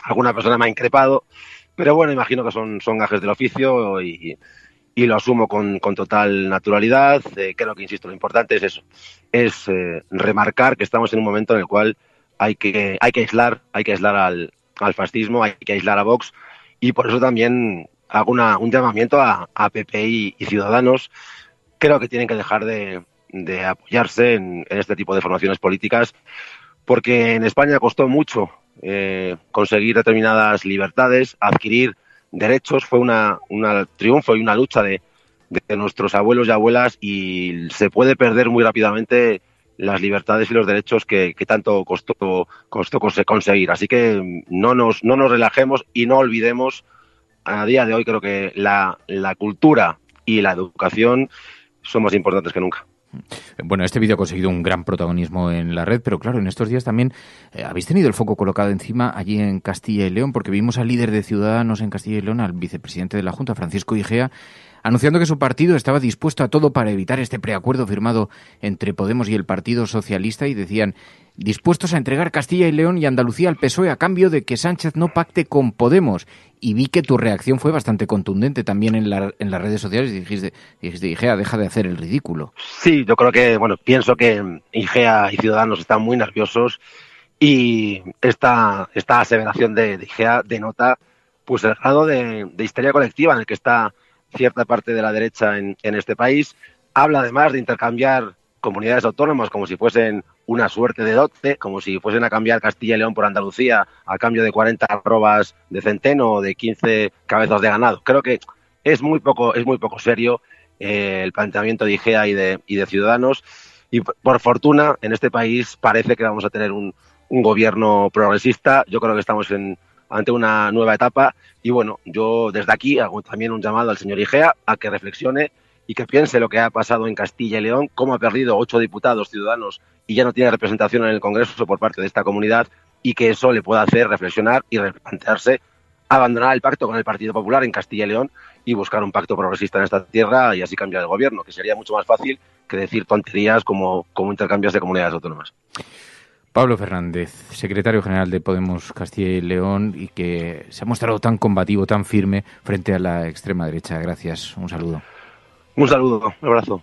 alguna persona me ha increpado, pero imagino que son gajes del oficio, y lo asumo con total naturalidad. Creo que, insisto, lo importante es eso, es remarcar que estamos en un momento en el cual hay que aislar al fascismo, hay que aislar a Vox, y por eso también hago un llamamiento a PP y Ciudadanos. Creo que tienen que dejar de apoyarse en este tipo de formaciones políticas, porque en España costó mucho conseguir determinadas libertades, adquirir derechos. Fue un triunfo y una lucha de nuestros abuelos y abuelas, y se puede perder muy rápidamente las libertades y los derechos que tanto costó conseguir. Así que no nos relajemos y no olvidemos. A día de hoy creo que la cultura y la educación son más importantes que nunca. Bueno, este vídeo ha conseguido un gran protagonismo en la red, pero claro, en estos días también habéis tenido el foco colocado encima allí en Castilla y León, porque vimos al líder de Ciudadanos en Castilla y León, al vicepresidente de la Junta, Francisco Igea, anunciando que su partido estaba dispuesto a todo para evitar este preacuerdo firmado entre Podemos y el Partido Socialista, y decían: dispuestos a entregar Castilla y León y Andalucía al PSOE a cambio de que Sánchez no pacte con Podemos. Y vi que tu reacción fue bastante contundente también en las redes sociales. Dijiste, Igea, deja de hacer el ridículo. Sí, yo creo que, pienso que Igea y Ciudadanos están muy nerviosos y esta aseveración de Igea denota pues el grado de histeria colectiva en el que está cierta parte de la derecha en este país. Habla además de intercambiar comunidades autónomas como si fuesen una suerte de dote, como si fuesen a cambiar Castilla y León por Andalucía a cambio de 40 arrobas de centeno o de 15 cabezas de ganado. Creo que es muy poco serio el planteamiento de Igea y de Ciudadanos, y por fortuna en este país parece que vamos a tener un gobierno progresista. Yo creo que estamos ante una nueva etapa y yo desde aquí hago también un llamado al señor Igea a que reflexione y que piense lo que ha pasado en Castilla y León, cómo ha perdido 8 diputados Ciudadanos y ya no tiene representación en el Congreso por parte de esta comunidad, y que eso le pueda hacer reflexionar y replantearse abandonar el pacto con el Partido Popular en Castilla y León y buscar un pacto progresista en esta tierra y así cambiar el gobierno, que sería mucho más fácil que decir tonterías como intercambios de comunidades autónomas. Pablo Fernández, secretario general de Podemos Castilla y León, y que se ha mostrado tan combativo, tan firme frente a la extrema derecha. Gracias, un saludo. Un saludo, un abrazo.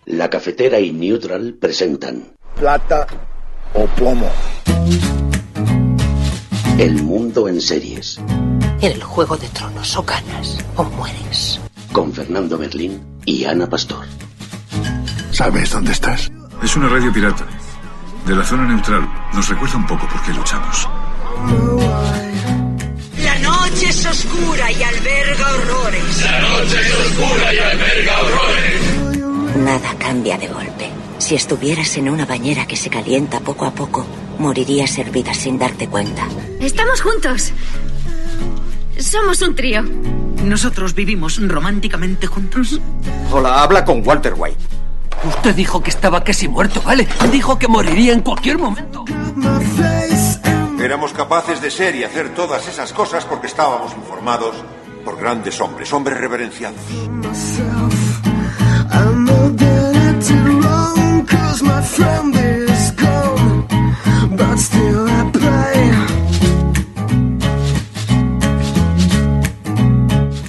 La Cafetera y Neutral presentan Plata o Plomo. El mundo en series. En el Juego de Tronos, o ganas o mueres. Con Fernando Merlín y Ana Pastor. ¿Sabes dónde estás? Es una radio pirata. De la zona neutral. Nos recuerda un poco por qué luchamos. La noche es oscura y alberga horrores. La noche es oscura y alberga horrores. Nada cambia de golpe. Si estuvieras en una bañera que se calienta poco a poco, morirías hervida sin darte cuenta. Estamos juntos. Somos un trío. ¿Nosotros vivimos románticamente juntos? Hola, habla con Walter White. Usted dijo que estaba casi muerto, ¿vale? Dijo que moriría en cualquier momento. Éramos capaces de ser y hacer todas esas cosas porque estábamos informados por grandes hombres reverenciados.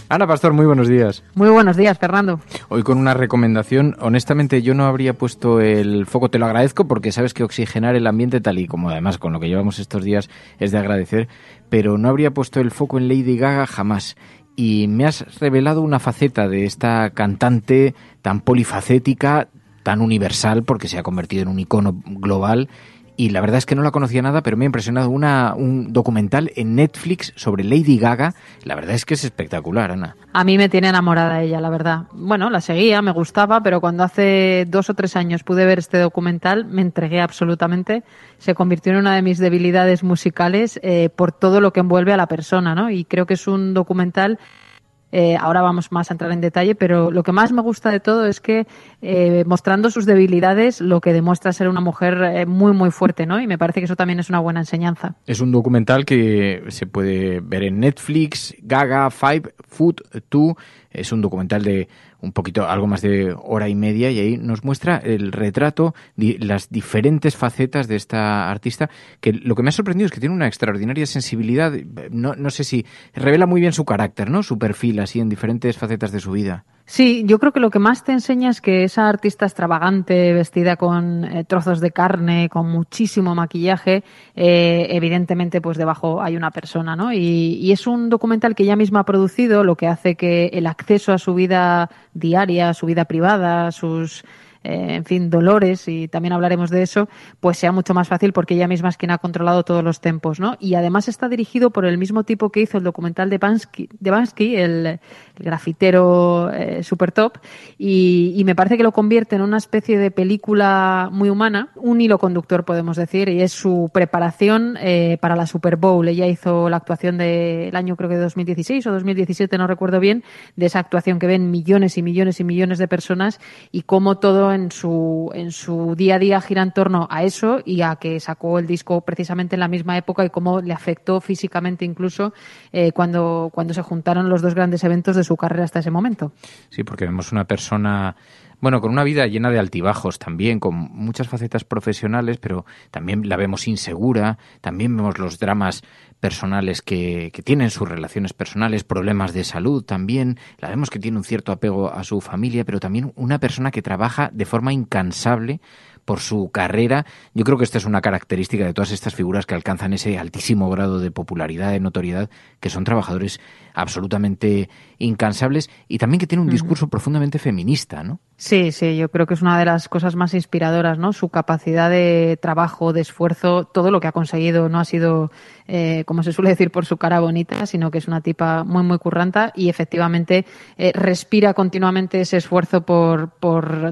Ana Pastor, muy buenos días. Muy buenos días, Fernando. Hoy con una recomendación. Honestamente, yo no habría puesto el foco, te lo agradezco, porque sabes que oxigenar el ambiente, tal y como además con lo que llevamos estos días, es de agradecer, pero no habría puesto el foco en Lady Gaga jamás. Y me has revelado una faceta de esta cantante tan polifacética, tan universal, porque se ha convertido en un icono global. Y la verdad es que no la conocía nada, pero me ha impresionado un documental en Netflix sobre Lady Gaga. La verdad es que es espectacular, Ana. A mí me tiene enamorada ella, la verdad. Bueno, la seguía, me gustaba, pero cuando hace 2 o 3 años pude ver este documental, me entregué absolutamente. Se convirtió en una de mis debilidades musicales por todo lo que envuelve a la persona, ¿no? Y creo que es un documental... ahora vamos más a entrar en detalle, pero lo que más me gusta de todo es que mostrando sus debilidades, lo que demuestra ser una mujer muy, muy fuerte, ¿no? Y me parece que eso también es una buena enseñanza. Es un documental que se puede ver en Netflix, Gaga 5 Foot 2. Es un documental de un poquito, algo más de 1 hora y media, y ahí nos muestra el retrato, las diferentes facetas de esta artista, que lo que me ha sorprendido es que tiene una extraordinaria sensibilidad. No sé si revela muy bien su carácter, ¿no? Su perfil, así, en diferentes facetas de su vida. Sí, yo creo que lo que más te enseña es que esa artista extravagante, vestida con trozos de carne, con muchísimo maquillaje, evidentemente pues debajo hay una persona, ¿no? Y es un documental que ella misma ha producido, lo que hace que el acceso a su vida diaria, a su vida privada, a sus... en fin, dolores, y también hablaremos de eso, pues sea mucho más fácil porque ella misma es quien ha controlado todos los tempos, ¿no? Y además está dirigido por el mismo tipo que hizo el documental de Bansky, el grafitero super top, y me parece que lo convierte en una especie de película muy humana, un hilo conductor podemos decir, y es su preparación para la Super Bowl. Ella hizo la actuación del año, creo que de 2016 o 2017, no recuerdo bien, de esa actuación que ven millones y millones y millones de personas, y cómo todo en su día a día gira en torno a eso, y a que sacó el disco precisamente en la misma época, y cómo le afectó físicamente incluso cuando se juntaron los dos grandes eventos de su carrera hasta ese momento. Sí, porque vemos una persona Bueno, con una vida llena de altibajos también, con muchas facetas profesionales, pero también la vemos insegura, también vemos los dramas personales que tienen, sus relaciones personales, problemas de salud también, la vemos que tiene un cierto apego a su familia, pero también una persona que trabaja de forma incansable por su carrera. Yo creo que esta es una característica de todas estas figuras que alcanzan ese altísimo grado de popularidad, de notoriedad, que son trabajadores absolutamente incansables y también que tienen un discurso profundamente feminista, ¿no? Sí, yo creo que es una de las cosas más inspiradoras, ¿no? Su capacidad de trabajo, de esfuerzo, todo lo que ha conseguido no ha sido, como se suele decir, por su cara bonita, sino que es una tipa muy, muy curranta y efectivamente respira continuamente ese esfuerzo por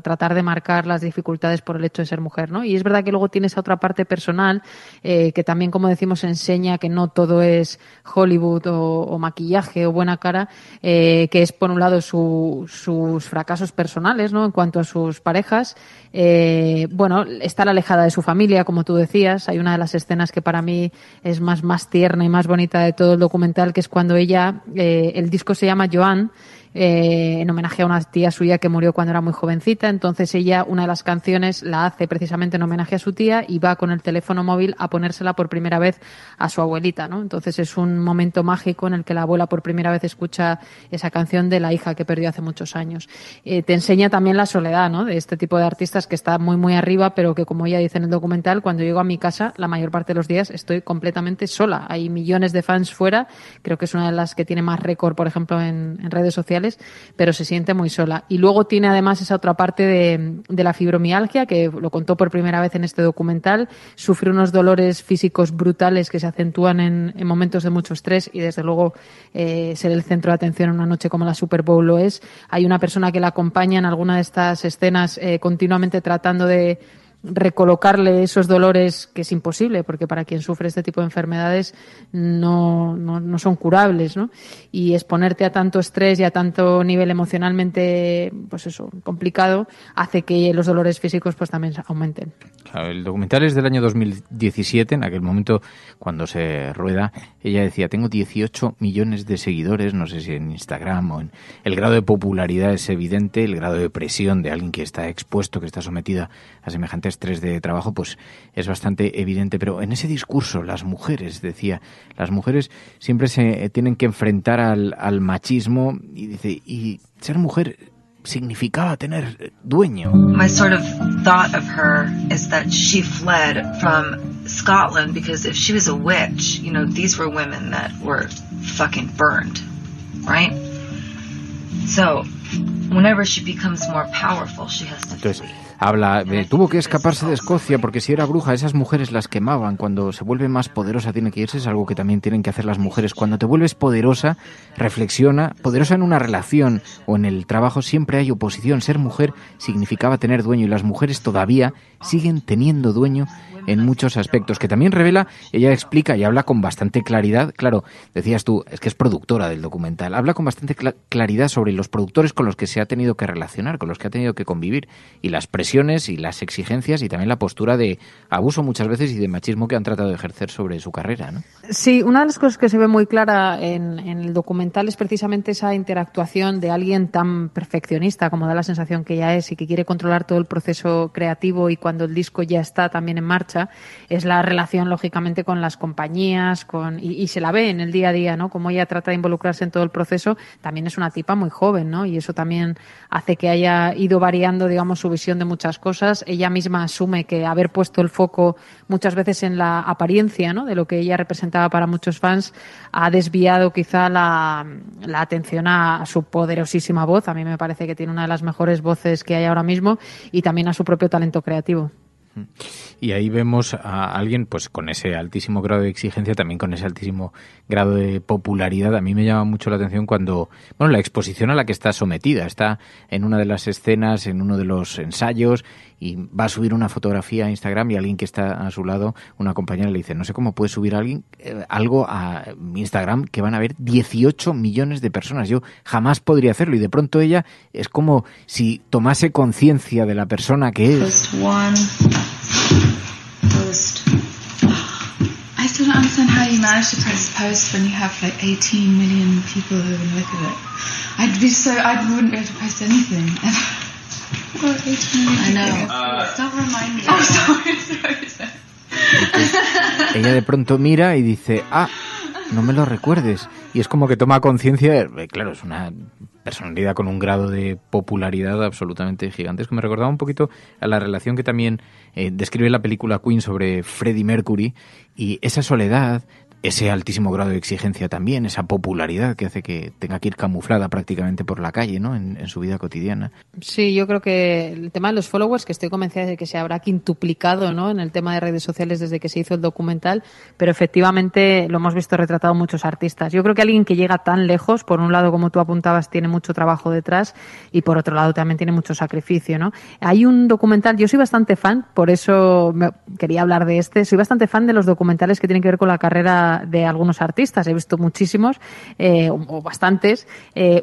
tratar de marcar las dificultades por el hecho de ser mujer, ¿no? Y es verdad que luego tiene esa otra parte personal que también, como decimos, enseña que no todo es Hollywood o maquillaje o buena cara, que es, por un lado, sus fracasos personales, ¿no? En cuanto a sus parejas, estar alejada de su familia, como tú decías. Hay una de las escenas que para mí es más tierna y más bonita de todo el documental, que es cuando ella, el disco se llama Joan, en homenaje a una tía suya que murió cuando era muy jovencita. Entonces ella, una de las canciones la hace precisamente en homenaje a su tía y va con el teléfono móvil a ponérsela por primera vez a su abuelita, ¿no? Entonces es un momento mágico en el que la abuela por primera vez escucha esa canción de la hija que perdió hace muchos años. Te enseña también la soledad, ¿no? De este tipo de artistas que está muy, muy arriba, pero que, como ella dice en el documental, cuando llego a mi casa, la mayor parte de los días estoy completamente sola. Hay millones de fans fuera. Creo que es una de las que tiene más récord, por ejemplo, en redes sociales, pero se siente muy sola. Y luego tiene además esa otra parte de la fibromialgia, que lo contó por primera vez en este documental. Sufre unos dolores físicos brutales que se acentúan en momentos de mucho estrés y, desde luego, ser el centro de atención en una noche como la Super Bowl lo es. Hay una persona que la acompaña en alguna de estas escenas continuamente tratando de recolocarle esos dolores, que es imposible, porque para quien sufre este tipo de enfermedades no son curables, ¿no? Y exponerte a tanto estrés y a tanto nivel emocionalmente, pues eso, complicado, hace que los dolores físicos pues también aumenten. Claro, el documental es del año 2017, en aquel momento cuando se rueda, ella decía: tengo 18 millones de seguidores, no sé si en Instagram o en... El grado de popularidad es evidente, el grado de presión de alguien que está expuesto, que está sometida a semejante estrés de trabajo, pues es bastante evidente. Pero en ese discurso, las mujeres, decía, las mujeres siempre se tienen que enfrentar al machismo, y dice, y ser mujer significaba tener dueño. My sort of thought of her is that she fled from Scotland because if she was a witch, you know, these were women that were fucking burned, right? So, whenever she becomes more powerful, she has to flee. Tuvo que escaparse de Escocia porque si era bruja, esas mujeres las quemaban. Cuando se vuelve más poderosa tiene que irse, es algo que también tienen que hacer las mujeres. Cuando te vuelves poderosa, reflexiona, poderosa en una relación o en el trabajo, siempre hay oposición. Ser mujer significaba tener dueño y las mujeres todavía siguen teniendo dueño en muchos aspectos, que también revela, ella explica y habla con bastante claridad. Claro, decías tú, es que es productora del documental, habla con bastante claridad sobre los productores con los que se ha tenido que relacionar, con los que ha tenido que convivir, y las presiones y las exigencias y también la postura de abuso muchas veces y de machismo que han tratado de ejercer sobre su carrera, ¿no? Sí, una de las cosas que se ve muy clara en el documental es precisamente esa interactuación de alguien tan perfeccionista, como da la sensación que ella es, y que quiere controlar todo el proceso creativo, y cuando el disco ya está también en marcha, es la relación, lógicamente, con las compañías, y se la ve en el día a día, ¿no? Como ella trata de involucrarse en todo el proceso. También es una tipa muy joven, ¿no? Y eso también hace que haya ido variando, digamos, su visión de muchas cosas. Ella misma asume que haber puesto el foco muchas veces en la apariencia, ¿no?, de lo que ella representaba para muchos fans, ha desviado quizá la atención a su poderosísima voz. A mí me parece que tiene una de las mejores voces que hay ahora mismo, y también a su propio talento creativo. Y ahí vemos a alguien pues con ese altísimo grado de exigencia, también con ese altísimo grado de popularidad. A mí me llama mucho la atención cuando, la exposición a la que está sometida. Está en una de las escenas, en uno de los ensayos, y va a subir una fotografía a Instagram, y alguien que está a su lado, una compañera, le dice: no sé cómo puede subir algo a Instagram que van a ver 18 millones de personas. Yo jamás podría hacerlo. Y de pronto ella es como si tomase conciencia de la persona que es. Post. I still don't understand how you manage to press post when you have like 18 million people who can look at it. I wouldn't be able to post anything. I know. Don't remind me. Oh, sorry. Ella de pronto mira y dice, no me lo recuerdes. Y es como que toma conciencia, claro, es una personalidad con un grado de popularidad absolutamente gigantesco. Me recordaba un poquito a la relación que también describe la película Queen sobre Freddie Mercury y esa soledad, ese altísimo grado de exigencia también, esa popularidad que hace que tenga que ir camuflada prácticamente por la calle, ¿no? En su vida cotidiana. Sí, yo creo que el tema de los followers, que estoy convencida de que se habrá quintuplicado, ¿no?, en el tema de redes sociales desde que se hizo el documental, pero efectivamente lo hemos visto retratado muchos artistas. Yo creo que alguien que llega tan lejos, por un lado, como tú apuntabas, tiene mucho trabajo detrás y por otro lado también tiene mucho sacrificio, ¿no? Hay un documental, yo soy bastante fan, por eso quería hablar de este, soy bastante fan de los documentales que tienen que ver con la carrera de algunos artistas. He visto muchísimos, o bastantes.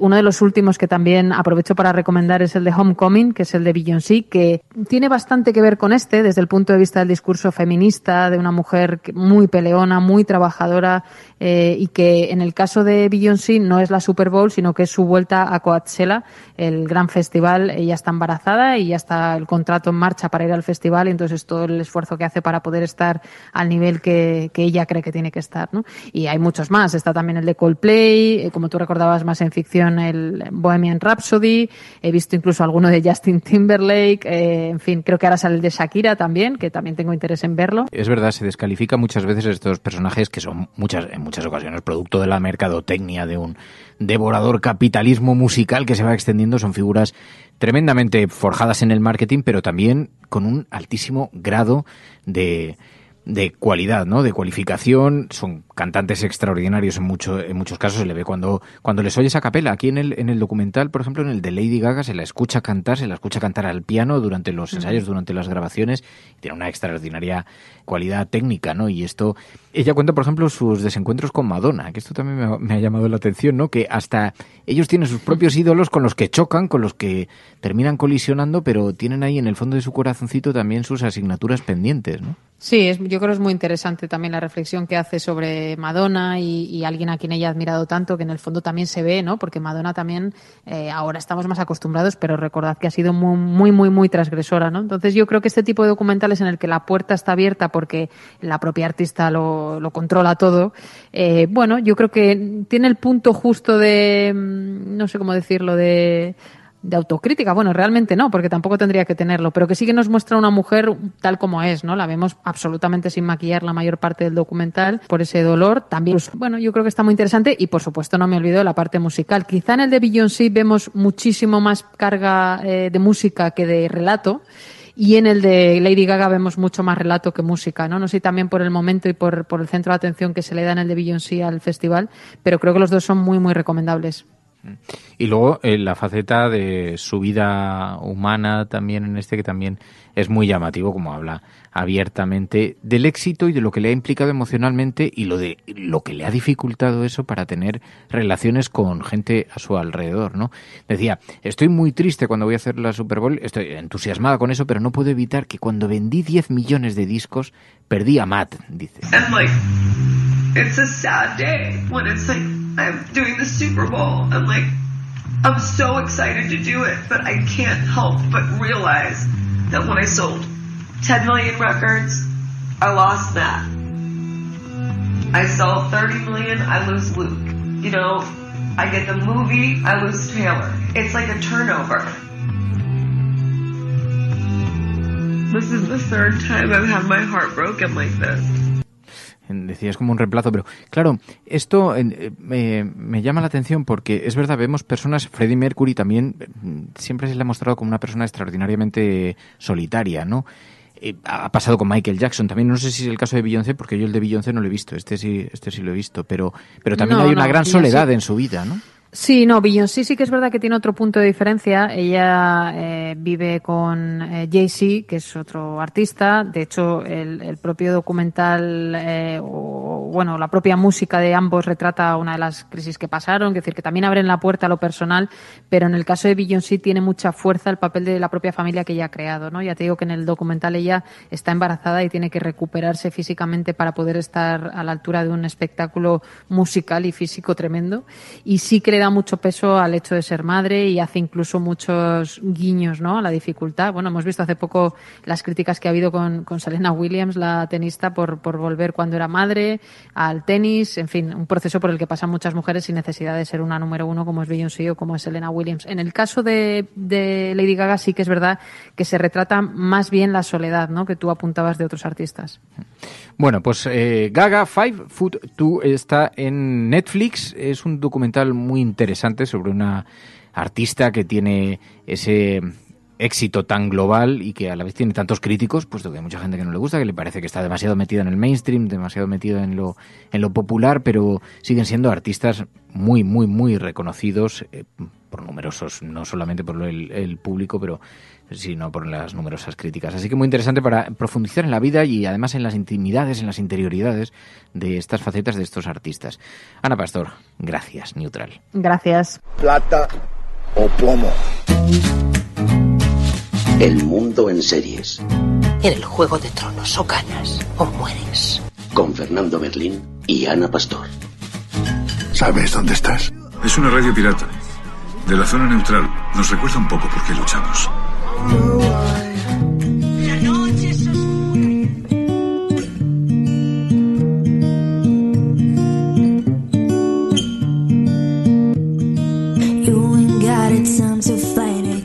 Uno de los últimos que también aprovecho para recomendar es el de Homecoming, que es el de Beyoncé, que tiene bastante que ver con este, desde el punto de vista del discurso feminista, de una mujer muy peleona, muy trabajadora, y que en el caso de Beyoncé no es la Super Bowl, sino que es su vuelta a Coachella, el gran festival. Ella está embarazada y ya está el contrato en marcha para ir al festival, y entonces todo el esfuerzo que hace para poder estar al nivel que ella cree que tiene que estar, ¿no? Y hay muchos más. Está también el de Coldplay, como tú recordabas más en ficción, el Bohemian Rhapsody. He visto incluso alguno de Justin Timberlake. En fin, creo que ahora sale el de Shakira también, que también tengo interés en verlo. Es verdad, se descalifica muchas veces estos personajes que son en muchas ocasiones producto de la mercadotecnia, de un devorador capitalismo musical que se va extendiendo. Son figuras tremendamente forjadas en el marketing, pero también con un altísimo grado de cualidad, ¿no? De cualificación. Son cantantes extraordinarios en muchos casos. Se le ve cuando les oyes a capela. Aquí en el documental, por ejemplo, en el de Lady Gaga, se la escucha cantar al piano durante los ensayos, durante las grabaciones. Tiene una extraordinaria cualidad técnica, ¿no? Y esto, ella cuenta, por ejemplo, sus desencuentros con Madonna, que esto también me ha llamado la atención, ¿no? Que hasta ellos tienen sus propios ídolos con los que chocan, con los que terminan colisionando, pero tienen ahí en el fondo de su corazoncito también sus asignaturas pendientes, ¿no? Sí, yo creo que es muy interesante también la reflexión que hace sobre Madonna y alguien a quien ella ha admirado tanto, que en el fondo también se ve, ¿no? Porque Madonna también, ahora estamos más acostumbrados, pero recordad que ha sido muy, muy, muy transgresora, ¿no? Entonces yo creo que este tipo de documentales en el que la puerta está abierta porque la propia artista lo controla todo, bueno, yo creo que tiene el punto justo de, no sé cómo decirlo, de autocrítica. Bueno, realmente no, porque tampoco tendría que tenerlo, pero que sí que nos muestra una mujer tal como es, ¿no? La vemos absolutamente sin maquillar la mayor parte del documental por ese dolor. También, pues, bueno, yo creo que está muy interesante y, por supuesto, no me olvido de la parte musical. Quizá en el de Beyoncé vemos muchísimo más carga de música que de relato. Y en el de Lady Gaga vemos mucho más relato que música, ¿no? No sé, también por el momento y por el centro de atención que se le da en el de Beyoncé al festival, pero creo que los dos son muy, muy recomendables. Y luego la faceta de su vida humana también en este, que también es muy llamativo, como habla abiertamente del éxito y de lo que le ha implicado emocionalmente y lo que le ha dificultado eso para tener relaciones con gente a su alrededor, ¿no? Decía, estoy muy triste cuando voy a hacer la Super Bowl, estoy entusiasmada con eso, pero no puedo evitar que cuando vendí 10 millones de discos perdí a Matt, dice. And like, it's a sad day when it's like I'm doing the Super Bowl. I'm like, I'm so excited to do it, but I can't help but realize that when I sold 10 million records, I lost that. I sell 30 million, I lose Luke. You know, I get the movie, I lose Taylor. It's like a turnover. This is the third time I've had my heart broken like this. Decía, es como un reemplazo, pero claro, esto me llama la atención porque es verdad, vemos personas, Freddie Mercury también siempre se le ha mostrado como una persona extraordinariamente solitaria, ¿no? Ha pasado con Michael Jackson también, no sé si es el caso de Beyoncé, porque yo el de Beyoncé no lo he visto, este sí lo he visto, pero también hay una gran soledad en su vida, ¿no? Sí, no, Beyoncé sí que es verdad que tiene otro punto de diferencia. Ella vive con Jay-Z, que es otro artista. De hecho, el propio documental, bueno, la propia música de ambos retrata una de las crisis que pasaron, es decir, que también abren la puerta a lo personal, pero en el caso de Beyoncé tiene mucha fuerza el papel de la propia familia que ella ha creado, ¿no? Ya te digo que en el documental ella está embarazada y tiene que recuperarse físicamente para poder estar a la altura de un espectáculo musical y físico tremendo. Y sí que le da mucho peso al hecho de ser madre y hace incluso muchos guiños, ¿no?, a la dificultad. Bueno, hemos visto hace poco las críticas que ha habido con Serena Williams, la tenista, por volver cuando era madre al tenis, en fin, un proceso por el que pasan muchas mujeres sin necesidad de ser una número uno como es Beyoncé o como es Serena Williams. En el caso de Lady Gaga sí que es verdad que se retrata más bien la soledad, ¿no?, que tú apuntabas de otros artistas. Bueno, pues Gaga 5 Foot 2 está en Netflix. Es un documental muy interesante sobre una artista que tiene ese éxito tan global y que a la vez tiene tantos críticos, puesto que hay mucha gente que no le gusta, que le parece que está demasiado metido en el mainstream, demasiado metido en lo popular, pero siguen siendo artistas muy, muy, muy reconocidos por numerosos, no solamente por el público, pero sino por las numerosas críticas. Así que muy interesante para profundizar en la vida y además en las intimidades, en las interioridades de estas facetas de estos artistas. Ana Pastor, gracias, Neutral. Gracias. Plata o plomo. El mundo en series. En el Juego de Tronos, o ganas o mueres. Con Fernando Merlín y Ana Pastor. ¿Sabes dónde estás? Es una radio pirata. De la zona neutral. Nos recuerda un poco por qué luchamos. La noche es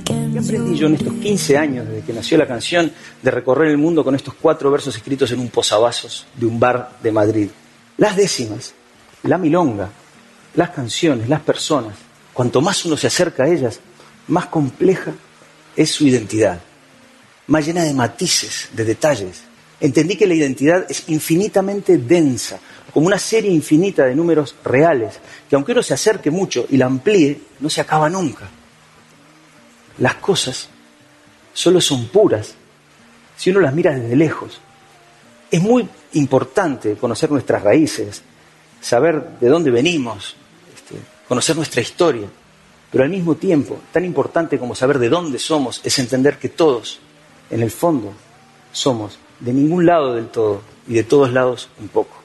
¿Qué aprendí yo en estos 15 años desde que nació la canción de recorrer el mundo con estos 4 versos escritos en un posavasos de un bar de Madrid? Las décimas, la milonga, las canciones, las personas, cuanto más uno se acerca a ellas, más compleja es su identidad, más llena de matices, de detalles. Entendí que la identidad es infinitamente densa, como una serie infinita de números reales, que aunque uno se acerque mucho y la amplíe, no se acaba nunca. Las cosas solo son puras si uno las mira desde lejos. Es muy importante conocer nuestras raíces, saber de dónde venimos, conocer nuestra historia. Pero al mismo tiempo, tan importante como saber de dónde somos es entender que todos, en el fondo, somos de ningún lado del todo y de todos lados un poco.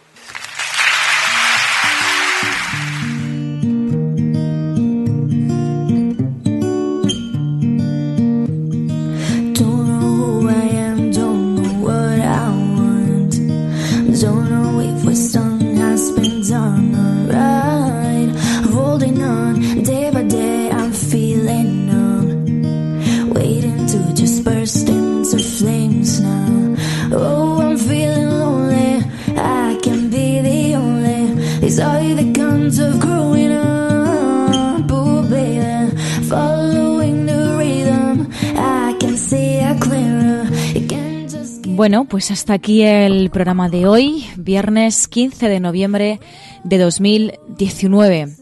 Bueno, pues hasta aquí el programa de hoy, viernes 15 de noviembre de 2019.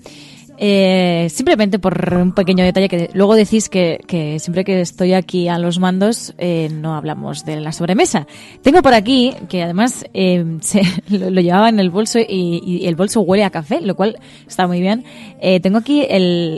Simplemente por un pequeño detalle que luego decís que siempre que estoy aquí a los mandos no hablamos de la sobremesa. Tengo por aquí, que además lo llevaba en el bolso y el bolso huele a café, lo cual está muy bien. Tengo aquí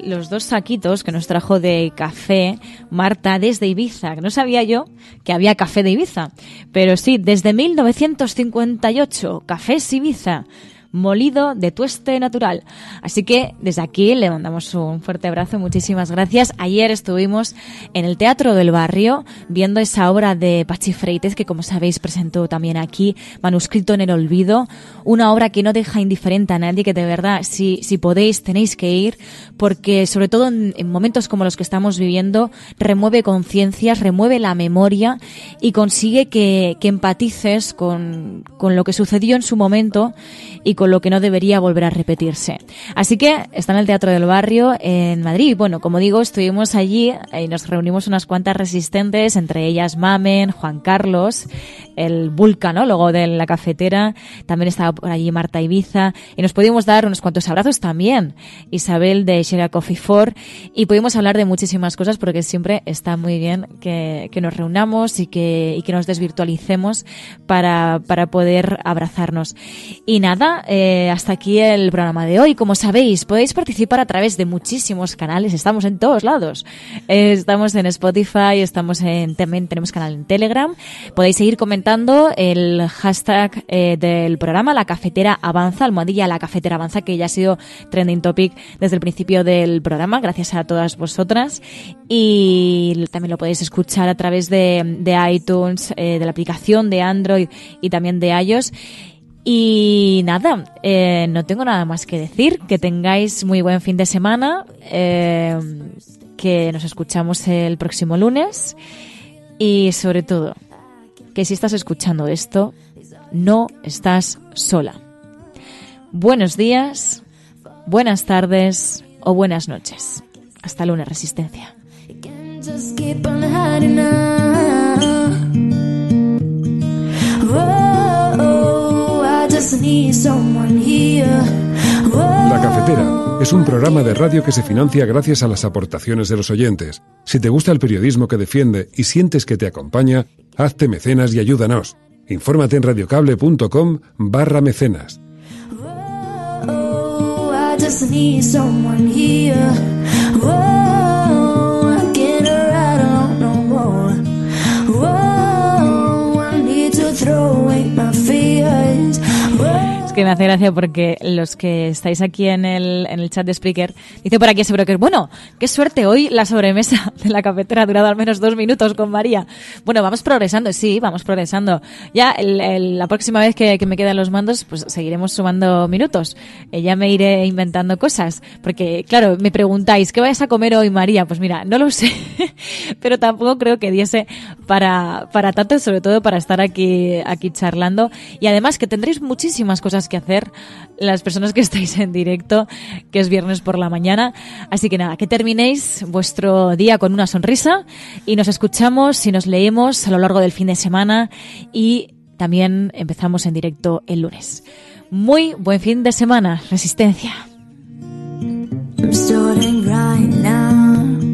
los 2 saquitos que nos trajo de café Marta desde Ibiza, que no sabía yo que había café de Ibiza, pero sí, desde 1958, Cafés Ibiza, molido de tueste natural. Así que desde aquí le mandamos un fuerte abrazo, muchísimas gracias. Ayer estuvimos en el Teatro del Barrio viendo esa obra de Pachi Freites, que como sabéis presentó también aquí, Manuscrito en el Olvido, una obra que no deja indiferente a nadie, que de verdad si podéis tenéis que ir, porque sobre todo en momentos como los que estamos viviendo remueve conciencias, remueve la memoria y consigue que empatices con lo que sucedió en su momento y con lo que no debería volver a repetirse. Así que está en el Teatro del Barrio en Madrid. Bueno, como digo, estuvimos allí y nos reunimos unas cuantas resistentes, entre ellas Mamen, Juan Carlos, el vulcanólogo de la cafetera, también estaba por allí Marta Ibiza, y nos pudimos dar unos cuantos abrazos también, Isabel de Share a Coffee For, y pudimos hablar de muchísimas cosas, porque siempre está muy bien que nos reunamos y que nos desvirtualicemos para poder abrazarnos. Y nada, hasta aquí el programa de hoy. Como sabéis, podéis participar a través de muchísimos canales. Estamos en todos lados. Estamos en Spotify, también tenemos canal en Telegram. Podéis seguir comentando el hashtag del programa, La Cafetera Avanza, almohadilla La Cafetera Avanza, que ya ha sido trending topic desde el principio del programa, gracias a todas vosotras. Y también lo podéis escuchar a través de iTunes, de la aplicación de Android y también de iOS. Y nada, no tengo nada más que decir. Que tengáis muy buen fin de semana, que nos escuchamos el próximo lunes y sobre todo, que si estás escuchando esto, no estás sola. Buenos días, buenas tardes o buenas noches. Hasta lunes, Resistencia. La Cafetera es un programa de radio que se financia gracias a las aportaciones de los oyentes. Si te gusta el periodismo que defiende y sientes que te acompaña, hazte mecenas y ayúdanos. Infórmate en radiocable.com/mecenas. Es que me hace gracia porque los que estáis aquí en el chat de Spreaker, dice por aquí ese broker, bueno, qué suerte, hoy la sobremesa de la cafetera ha durado al menos 2 minutos con María. Bueno, vamos progresando, sí, vamos progresando. Ya la próxima vez que me quedan los mandos, pues seguiremos sumando minutos. Ya me iré inventando cosas, porque claro, me preguntáis, ¿qué vais a comer hoy, María? Pues mira, no lo sé, pero tampoco creo que diese para tanto, sobre todo para estar aquí charlando. Y además que tendréis muchísimas cosas que hacer las personas que estáis en directo, que es viernes por la mañana. Así que nada, que terminéis vuestro día con una sonrisa y nos escuchamos y nos leemos a lo largo del fin de semana y también empezamos en directo el lunes. Muy buen fin de semana, Resistencia. I'm starting right now.